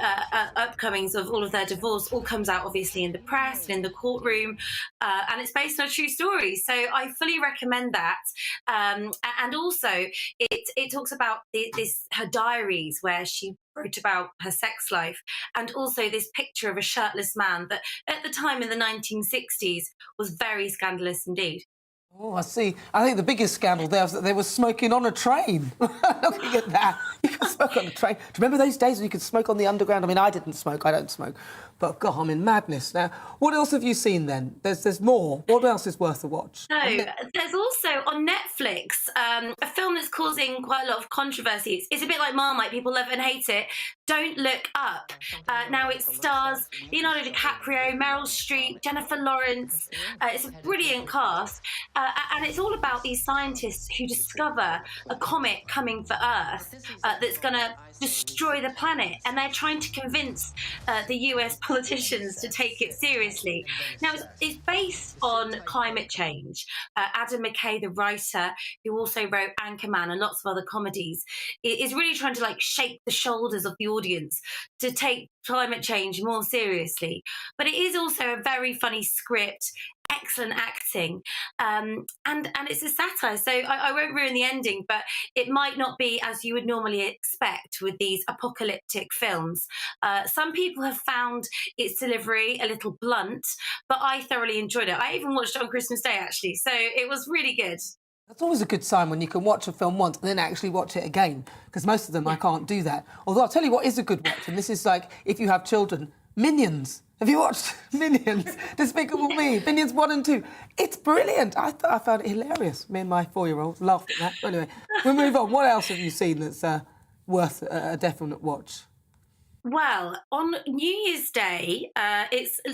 upcomings of all of their divorce all comes out obviously in the press and in the courtroom, and it's based on a true story. So I fully recommend that. And also it talks about her diaries where she wrote about her sex life, and also this picture of a shirtless man that at the time in the 1960s was very scandalous indeed. Oh, I see. I think the biggest scandal there was that they were smoking on a train. Looking at that, you can smoke on a train. Do you remember those days when you could smoke on the underground? I mean, I didn't smoke, I don't smoke. But, God, I'm in madness. Now, what else have you seen then? There's more. What else is worth a watch? So, there's also on Netflix a film that's causing quite a lot of controversy. It's a bit like Marmite. People love it and hate it. Don't Look Up. Now, it stars Leonardo DiCaprio, Meryl Streep, Jennifer Lawrence. It's a brilliant cast. And it's all about these scientists who discover a comet coming for Earth that's going to destroy the planet. And they're trying to convince the US politicians to take it seriously. Now, it's based on climate change. Adam McKay, the writer, who also wrote Anchorman and lots of other comedies, is really trying to shake the shoulders of the audience to take climate change more seriously. But it is also a very funny script, excellent acting, and it's a satire, so I won't ruin the ending, but it might not be as you would normally expect with these apocalyptic films. Some people have found its delivery a little blunt, but I thoroughly enjoyed it. I even watched it on Christmas Day, actually, so it was really good. That's always a good sign when you can watch a film once and then actually watch it again, because most of them I can't do that. Although I'll tell you what is a good watch, and this is like if you have children, Minions. Have you watched Minions? Despicable Me, Minions 1 and 2. It's brilliant. I found it hilarious. Me and my 4-year-old laughed at that. But anyway, we'll move on. What else have you seen that's worth a definite watch? Well, on New Year's Day,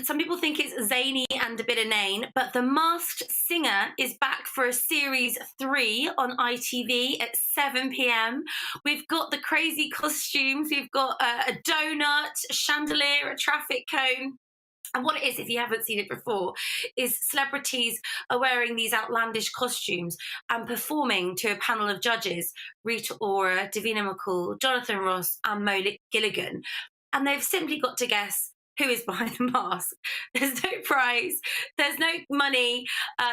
some people think it's zany and a bit inane, but The Masked Singer is back for a series 3 on ITV at 7 p.m. We've got the crazy costumes. We've got a donut, a chandelier, a traffic cone. And what it is, if you haven't seen it before, is celebrities are wearing these outlandish costumes and performing to a panel of judges, Rita Ora, Davina McCall, Jonathan Ross and Mo Gilligan. And they've simply got to guess who is behind the mask. There's no prize, there's no money.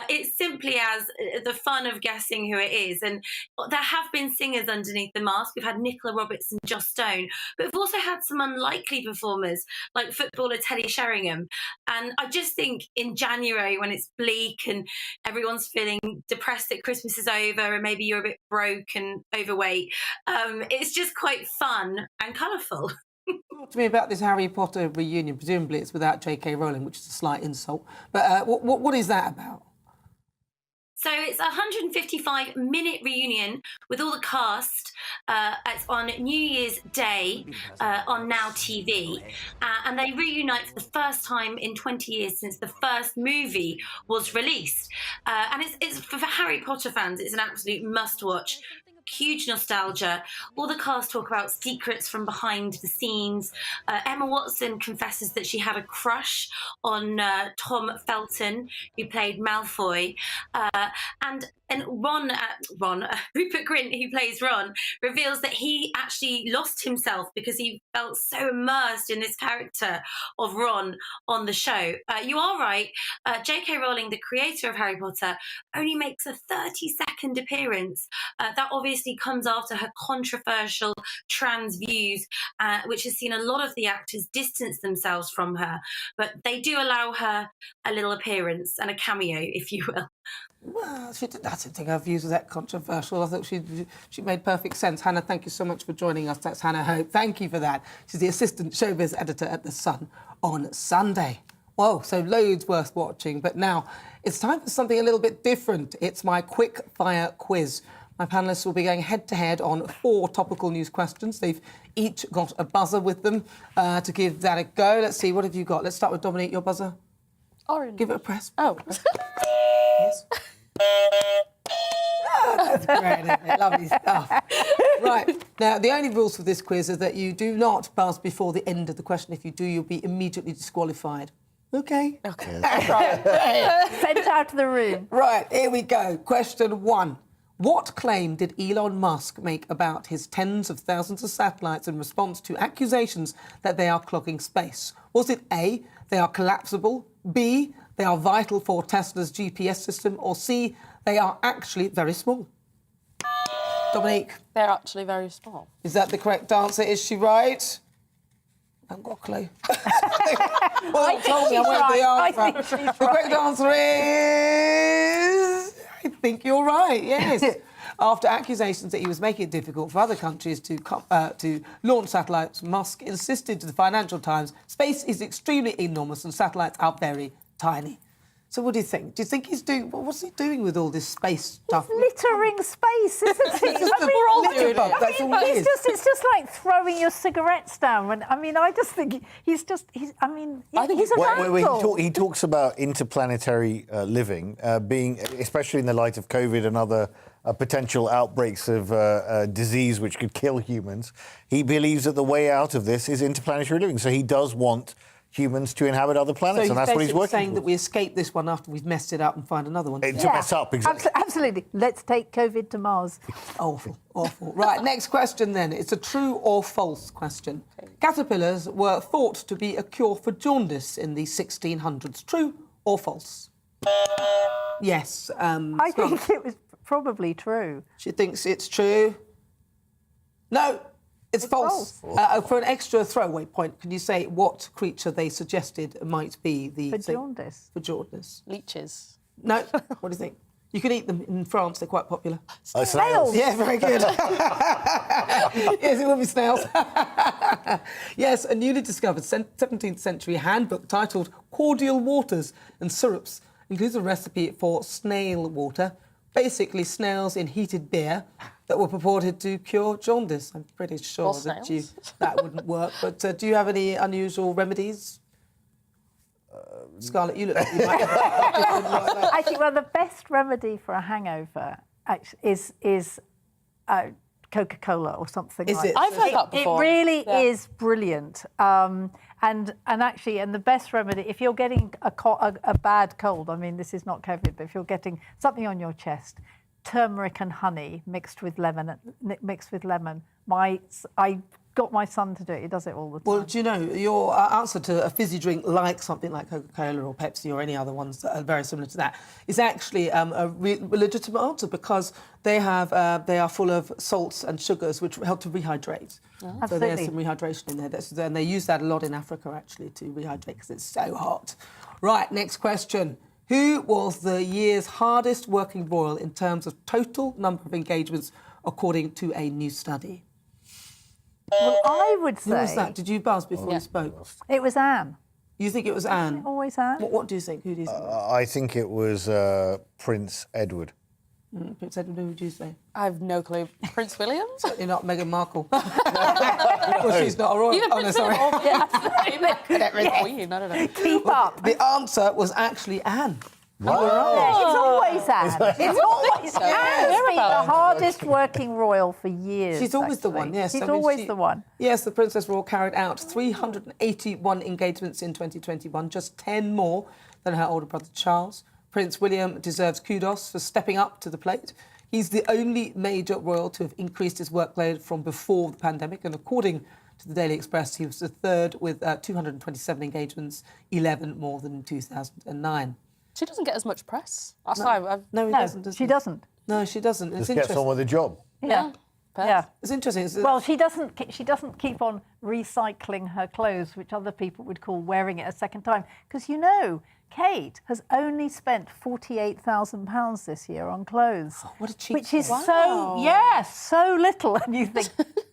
It's simply as the fun of guessing who it is. And there have been singers underneath the mask. We've had Nicola Roberts and Joss Stone, but we've also had some unlikely performers like footballer Teddy Sheringham. And I just think in January, when it's bleak and everyone's feeling depressed that Christmas is over and maybe you're a bit broke and overweight, it's just quite fun and colourful. Talk to me about this Harry Potter reunion. Presumably it's without J.K. Rowling, which is a slight insult. But what is that about? So it's a 155-minute reunion with all the cast. It's on New Year's Day on Now TV. And they reunite for the first time in 20 years since the first movie was released. And it's for Harry Potter fans, it's an absolute must-watch. Huge nostalgia. All the cast talk about secrets from behind the scenes. Emma Watson confesses that she had a crush on Tom Felton, who played Malfoy. And Rupert Grint, who plays Ron, reveals that he actually lost himself because he felt so immersed in this character of Ron on the show. You are right. J.K. Rowling, the creator of Harry Potter, only makes a 30-second appearance. That obviously comes after her controversial trans views, which has seen a lot of the actors distance themselves from her. But they do allow her a little appearance and a cameo, if you will. Well, I didn't think her views were that controversial. I thought she made perfect sense. Hannah, thank you so much for joining us. That's Hannah Hope. Thank you for that. She's the assistant showbiz editor at The Sun on Sunday. Whoa, so loads worth watching. But now it's time for something a little bit different. It's my quick fire quiz. My panellists will be going head-to-head on 4 topical news questions. They've each got a buzzer with them to give that a go. Let's see, what have you got? Let's start with Dominique, your buzzer. Orange. Give it a press. Oh. Yes. That's great, isn't it? Lovely stuff. Right, now, the only rules for this quiz is that you do not buzz before the end of the question. If you do, you'll be immediately disqualified. OK? OK. Right. Sent out of the room. Right, here we go. Question 1. What claim did Elon Musk make about his tens of thousands of satellites in response to accusations that they are clogging space? Was it A, they are collapsible, B, they are vital for Tesla's GPS system, or C, they are actually very small? Dominique? They're actually very small. Is that the correct answer? Is she right? I haven't got a clue. Well, told me I won't be answer. The correct answer is... I think you're right, yes. After accusations that he was making it difficult for other countries to launch satellites, Musk insisted to the Financial Times, space is extremely enormous and satellites are very tiny. So what do you think? Do you think he's doing... What's he doing with all this space stuff? He's littering space, isn't it? We're all doing it. That's all it is. It's just like throwing your cigarettes down. I just think he's a vandal. He talks about interplanetary living, being, especially in the light of COVID and other potential outbreaks of disease which could kill humans. He believes that the way out of this is interplanetary living. So he does want humans to inhabit other planets, and that's what he's working saying for. that we escape this one after we've messed it up and find another one. To mess up, exactly. Absolutely. Let's take COVID to Mars. Awful, awful. Right, next question then. It's a true or false question. Caterpillars were thought to be a cure for jaundice in the 1600s. True or false? Yes. I think it was probably true. She thinks it's true. No. It's false. For an extra throwaway point, can you say what creature they suggested might be the... For jaundice? For jaundice. Leeches. No. What do you think? You can eat them in France. They're quite popular. Snails. Yeah, very good. Yes, it will be snails. Yes, a newly discovered 17th century handbook titled Cordial Waters and Syrups includes a recipe for snail water, basically snails in heated beer, that were purported to cure jaundice. I'm pretty sure that wouldn't work. But do you have any unusual remedies? Scarlett, you look like you might have I think, well, the best remedy for a hangover is Coca-Cola or something like that. I've heard that before. It really is brilliant. And the best remedy, if you're getting a bad cold, I mean, this is not COVID, but if you're getting something on your chest, turmeric and honey mixed with lemon. I got my son to do it. He does it all the time. Well, do you know, your answer to a fizzy drink like something like Coca-Cola or Pepsi or any other ones that are very similar to that is actually a legitimate answer, because they are full of salts and sugars which help to rehydrate. Oh. So there's Absolutely. some rehydration in there. And they use that a lot in Africa, actually, to rehydrate because it's so hot. Right, next question. Who was the year's hardest working royal in terms of total number of engagements, according to a new study? Well, I would say... Who was that? Did you buzz before you spoke? It was Anne. You think it was Anne? Isn't it always Anne? What do you think? Who do you think? I think it was Prince Edward. Prince Edward, who would you say? I have no clue. Prince William? You're not Meghan Markle. Well, she's not a royal. Even Prince William. Queen, I don't know. Keep up. The answer was actually Anne. It's always Anne. It's always Anne. She's been the hardest working royal for years. She's always the one, yes. She's I mean, always the one. Yes, the Princess Royal carried out 381 engagements in 2021, just 10 more than her older brother Charles. Prince William deserves kudos for stepping up to the plate. He's the only major royal to have increased his workload from before the pandemic, and according to the Daily Express, he was the third with 227 engagements, 11 more than in 2009. She doesn't get as much press. That's No. why I've... No, he doesn't. She doesn't. No, she doesn't. It's Just gets interesting. on with the job. Yeah. Yeah. It's interesting. Well, she doesn't keep on recycling her clothes, which other people would call wearing it a second time. Because, you know, Kate has only spent £48,000 this year on clothes. Oh, what a cheap Which is Wow. so little. And you think,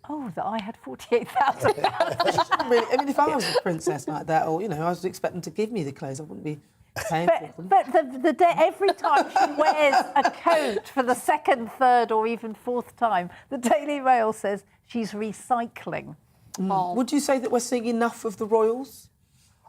oh, that I had £48,000. Really, I mean, if I was a princess like that, or, you know, I was expecting to give me the clothes, I wouldn't be paying for them. But the day, every time she wears a coat for the second, third or even fourth time, the Daily Mail says she's recycling. Would you say that we're seeing enough of the royals?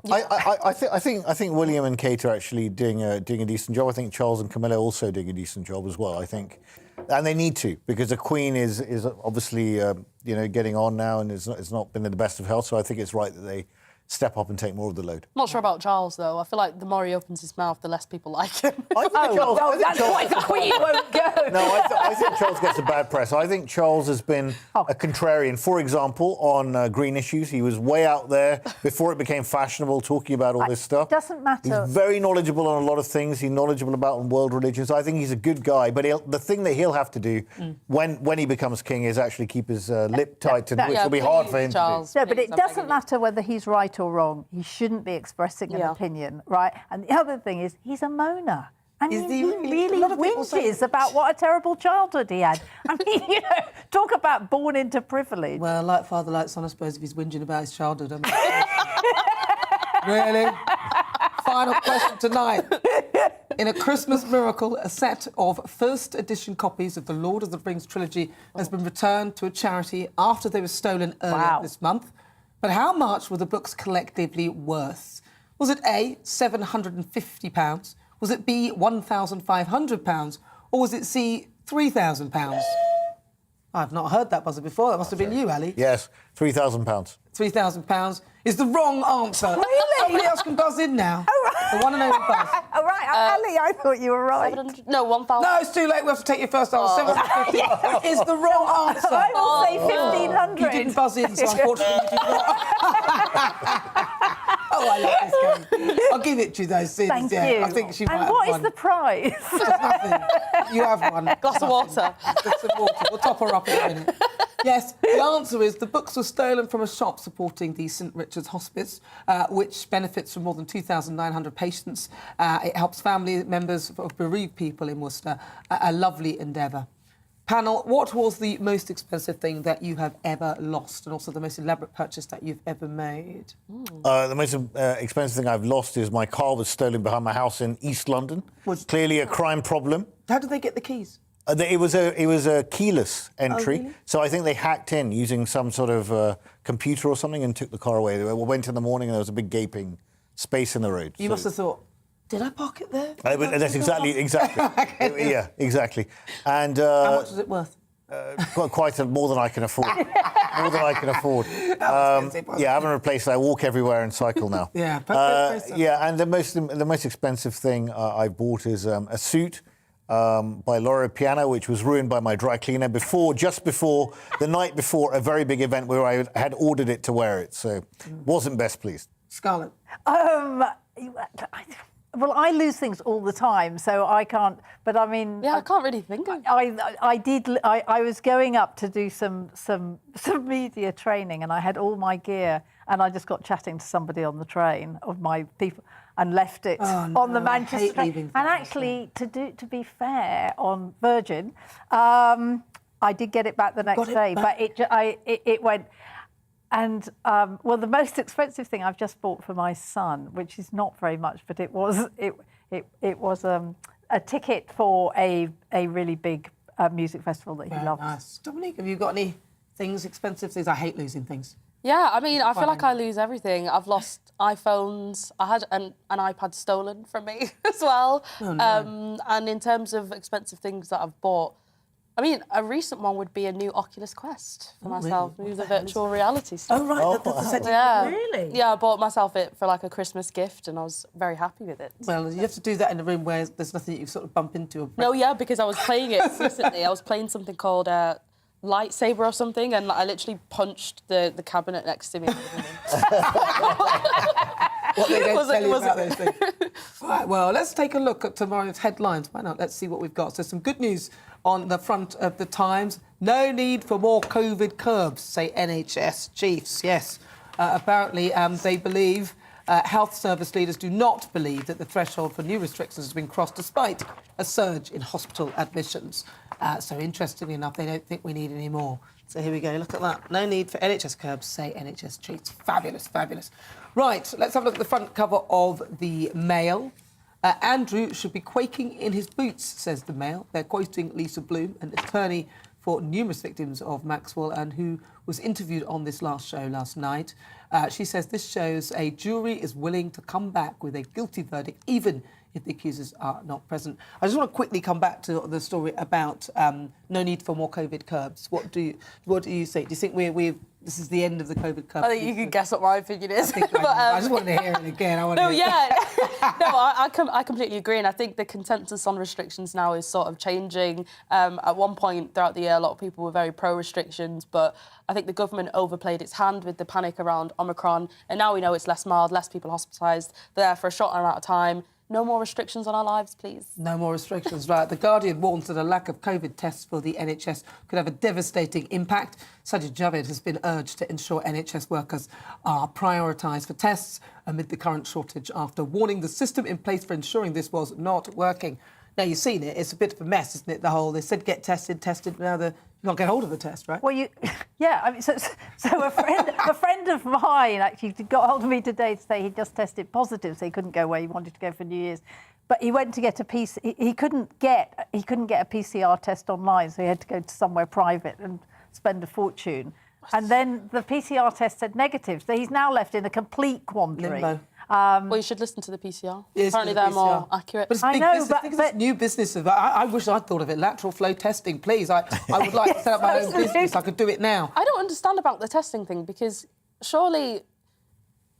I think William and Kate are actually doing a decent job. I think Charles and Camilla also doing a decent job as well. I think, and they need to, because the Queen is obviously getting on now and it's not been in the best of health. So I think it's right that they step up and take more of the load. Not sure about Charles, though. I feel like the more he opens his mouth, the less people like him. That's why the Queen won't go. No, I think Charles gets a bad press. I think Charles has been a contrarian. For example, on green issues, he was way out there before it became fashionable talking about all this stuff. It doesn't matter. He's very knowledgeable on a lot of things. He's knowledgeable about world religions. I think he's a good guy. But the thing that he'll have to do when he becomes king is actually keep his lip tight, which will be hard for him to do. No, but it doesn't matter whether he's right or wrong. He shouldn't be expressing an opinion, right? And the other thing is, he's a moaner. And he really whinges about what a terrible childhood he had. I mean, you know, talk about born into privilege. Well, like father, like son, I suppose, if he's whinging about his childhood. Really? Final question tonight. In a Christmas miracle, a set of first edition copies of the Lord of the Rings trilogy has been returned to a charity after they were stolen earlier this month. But how much were the books collectively worth? Was it A, £750? Was it B, £1,500? Or was it C, £3,000? I've not heard that buzzer before. That must have been you, Ali. Yes, £3,000. £3,000 is the wrong answer. Really? Somebody else can buzz in now. Oh, right. The one and only buzz. Oh, right. Ali, I thought you were right. No, 1,000. No, it's too late. We have to take your first answer. 750 is the wrong answer. I will say 1,500. You didn't buzz in, so unfortunately you did not. Oh, I love this game. I'll give it to you, though, Sid. Thank you. I think she might and have what won. is the prize? There's nothing. You have one. Glass of water. Just some water. We'll top her up in a minute. Yes, the answer is the books were stolen from a shop supporting the St Richard's Hospice, which benefits from more than 2,900 patients. It helps family members of bereaved people in Worcester. A lovely endeavour. Panel, what was the most expensive thing that you have ever lost, and also the most elaborate purchase that you've ever made? The most expensive thing I've lost is my car was stolen behind my house in East London. Clearly a crime problem. How did they get the keys? It was a keyless entry, really? so I think they hacked in using some sort of computer or something and took the car away. They went in the morning and there was a big gaping space in the road. You must have thought, did I park it there? That's exactly. Yeah, exactly. And how much was it worth? Quite more than I can afford. More than I can afford. Yeah, I haven't replaced it. I walk everywhere and cycle now. Yeah, yeah. And the most expensive thing I bought is a suit by Laura Piano, which was ruined by my dry cleaner just before the night before a very big event where I had ordered it to wear it. So wasn't best pleased. Scarlett. Well, I lose things all the time, so I can't. But I mean, yeah, I can't really think of. I was going up to do some media training, and I had all my gear, and I just got chatting to somebody on the train of my people, and left it on the Manchester train. And actually, to be fair, on Virgin, I did get it back the next day, but it went. And, well, the most expensive thing I've just bought for my son, which is not very much, but it was a ticket for a really big music festival that he loves. Nice. Dominique, have you got any expensive things? I hate losing things. Yeah, I mean, I feel like I lose everything. I've lost iPhones. I had an iPad stolen from me as well. Oh, no. And in terms of expensive things that I've bought, I mean, a recent one would be a new Oculus Quest for myself, with the virtual reality stuff. Oh, right, that's a yeah. Really? Yeah, I bought myself it for like a Christmas gift, and I was very happy with it. Well, you have to do that in a room where there's nothing you sort of bump into. No, yeah, because I was playing it recently. I was playing something called Lightsaber or something, and I literally punched the cabinet next to me. What they don't tell you about those things. Right, well, let's take a look at tomorrow's headlines. Why not? Let's see what we've got. So some good news on the front of the Times. No need for more COVID curbs, say NHS chiefs. Yes, apparently they believe, health service leaders do not believe that the threshold for new restrictions has been crossed despite a surge in hospital admissions. So interestingly enough, they don't think we need any more. So here we go, look at that. No need for NHS curbs, say NHS chiefs. Fabulous, fabulous. Right, let's have a look at the front cover of the Mail. Andrew should be quaking in his boots, says the Mail. They're quoting Lisa Bloom, an attorney for numerous victims of Maxwell and who was interviewed on this last show last night. She says this shows a jury is willing to come back with a guilty verdict even if the accusers are not present. I just want to quickly come back to the story about no need for more COVID curbs. What do you say? Do you think this is the end of the COVID curbs? I think you can guess what my opinion is. I just wanted to hear it again. I completely agree, and I think the consensus on restrictions now is sort of changing. At one point throughout the year, a lot of people were very pro-restrictions, but I think the government overplayed its hand with the panic around Omicron, and now we know it's less mild, less people hospitalised. They're there for a short amount of time. No more restrictions on our lives, please. No more restrictions, right. The Guardian warns that a lack of COVID tests for the NHS could have a devastating impact. Sajid Javid has been urged to ensure NHS workers are prioritised for tests amid the current shortage after warning the system in place for ensuring this was not working. Now, you've seen it. It's a bit of a mess, isn't it, they said get tested, now you can't get hold of the test, right? Well, yeah, I mean, so a friend of mine actually got hold of me today to say he'd just tested positive, so he couldn't go where he wanted to go for New Year's. But he went to get a he couldn't get a PCR test online, so he had to go to somewhere private and spend a fortune. And then the PCR test said negative, so he's now left in a complete quandary. Limbo. Well, you should listen to the PCR. Apparently they're more accurate. But it's big business. I think it's new business. I wish I'd thought of it. Lateral flow testing, please. I would like to set up my own business. I could do it now. I don't understand about the testing thing, because surely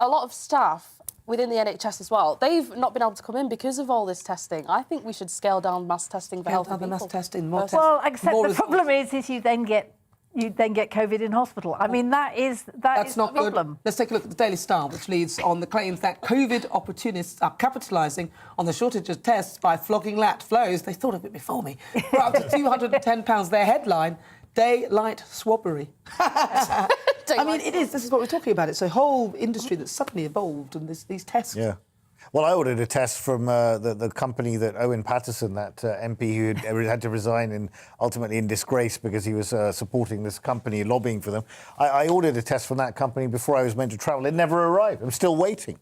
a lot of staff within the NHS as well, they've not been able to come in because of all this testing. I think we should scale down mass testing for healthy people. Mass testing, more testing. Well, except the problem is you then get COVID in hospital. I mean, that's not the problem. Good. Let's take a look at the Daily Star, which leads on the claims that COVID opportunists are capitalising on the shortage of tests by flogging lat flows. They thought of it before me. For up to £210, their headline, daylight swabbery. I mean, it is. This is what we're talking about. It's a whole industry that's suddenly evolved, and these tests. Yeah. Well, I ordered a test from the company that Owen Paterson, that MP who had to resign and ultimately in disgrace because he was supporting this company, lobbying for them. I ordered a test from that company before I was meant to travel. It never arrived. I'm still waiting.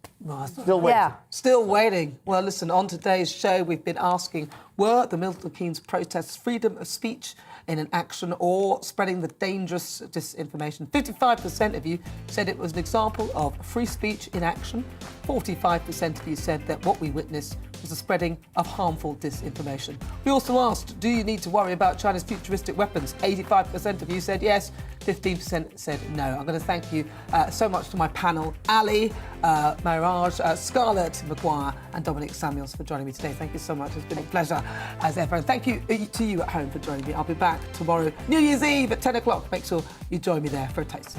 Still waiting. Yeah, still waiting. Well, listen, on today's show, we've been asking, were the Milton Keynes protests freedom of speech in an action or spreading the dangerous disinformation? 55% of you said it was an example of free speech in action. 45% of you said that what we witnessed was the spreading of harmful disinformation. We also asked, do you need to worry about China's futuristic weapons? 85% of you said yes. 15% said no. I'm going to thank you so much to my panel, Ali, Maharaj, Scarlett McGuire and Dominic Samuels for joining me today. Thank you so much. It's been a pleasure as ever. And thank you to you at home for joining me. I'll be back tomorrow, New Year's Eve at 10 o'clock. Make sure you join me there for a taste.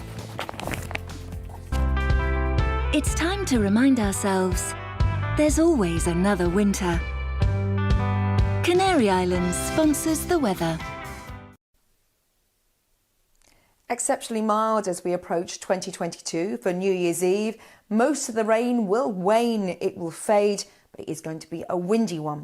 It's time to remind ourselves there's always another winter. Canary Islands sponsors the weather. Exceptionally mild as we approach 2022 for New Year's Eve. Most of the rain will wane, it will fade, but it is going to be a windy one.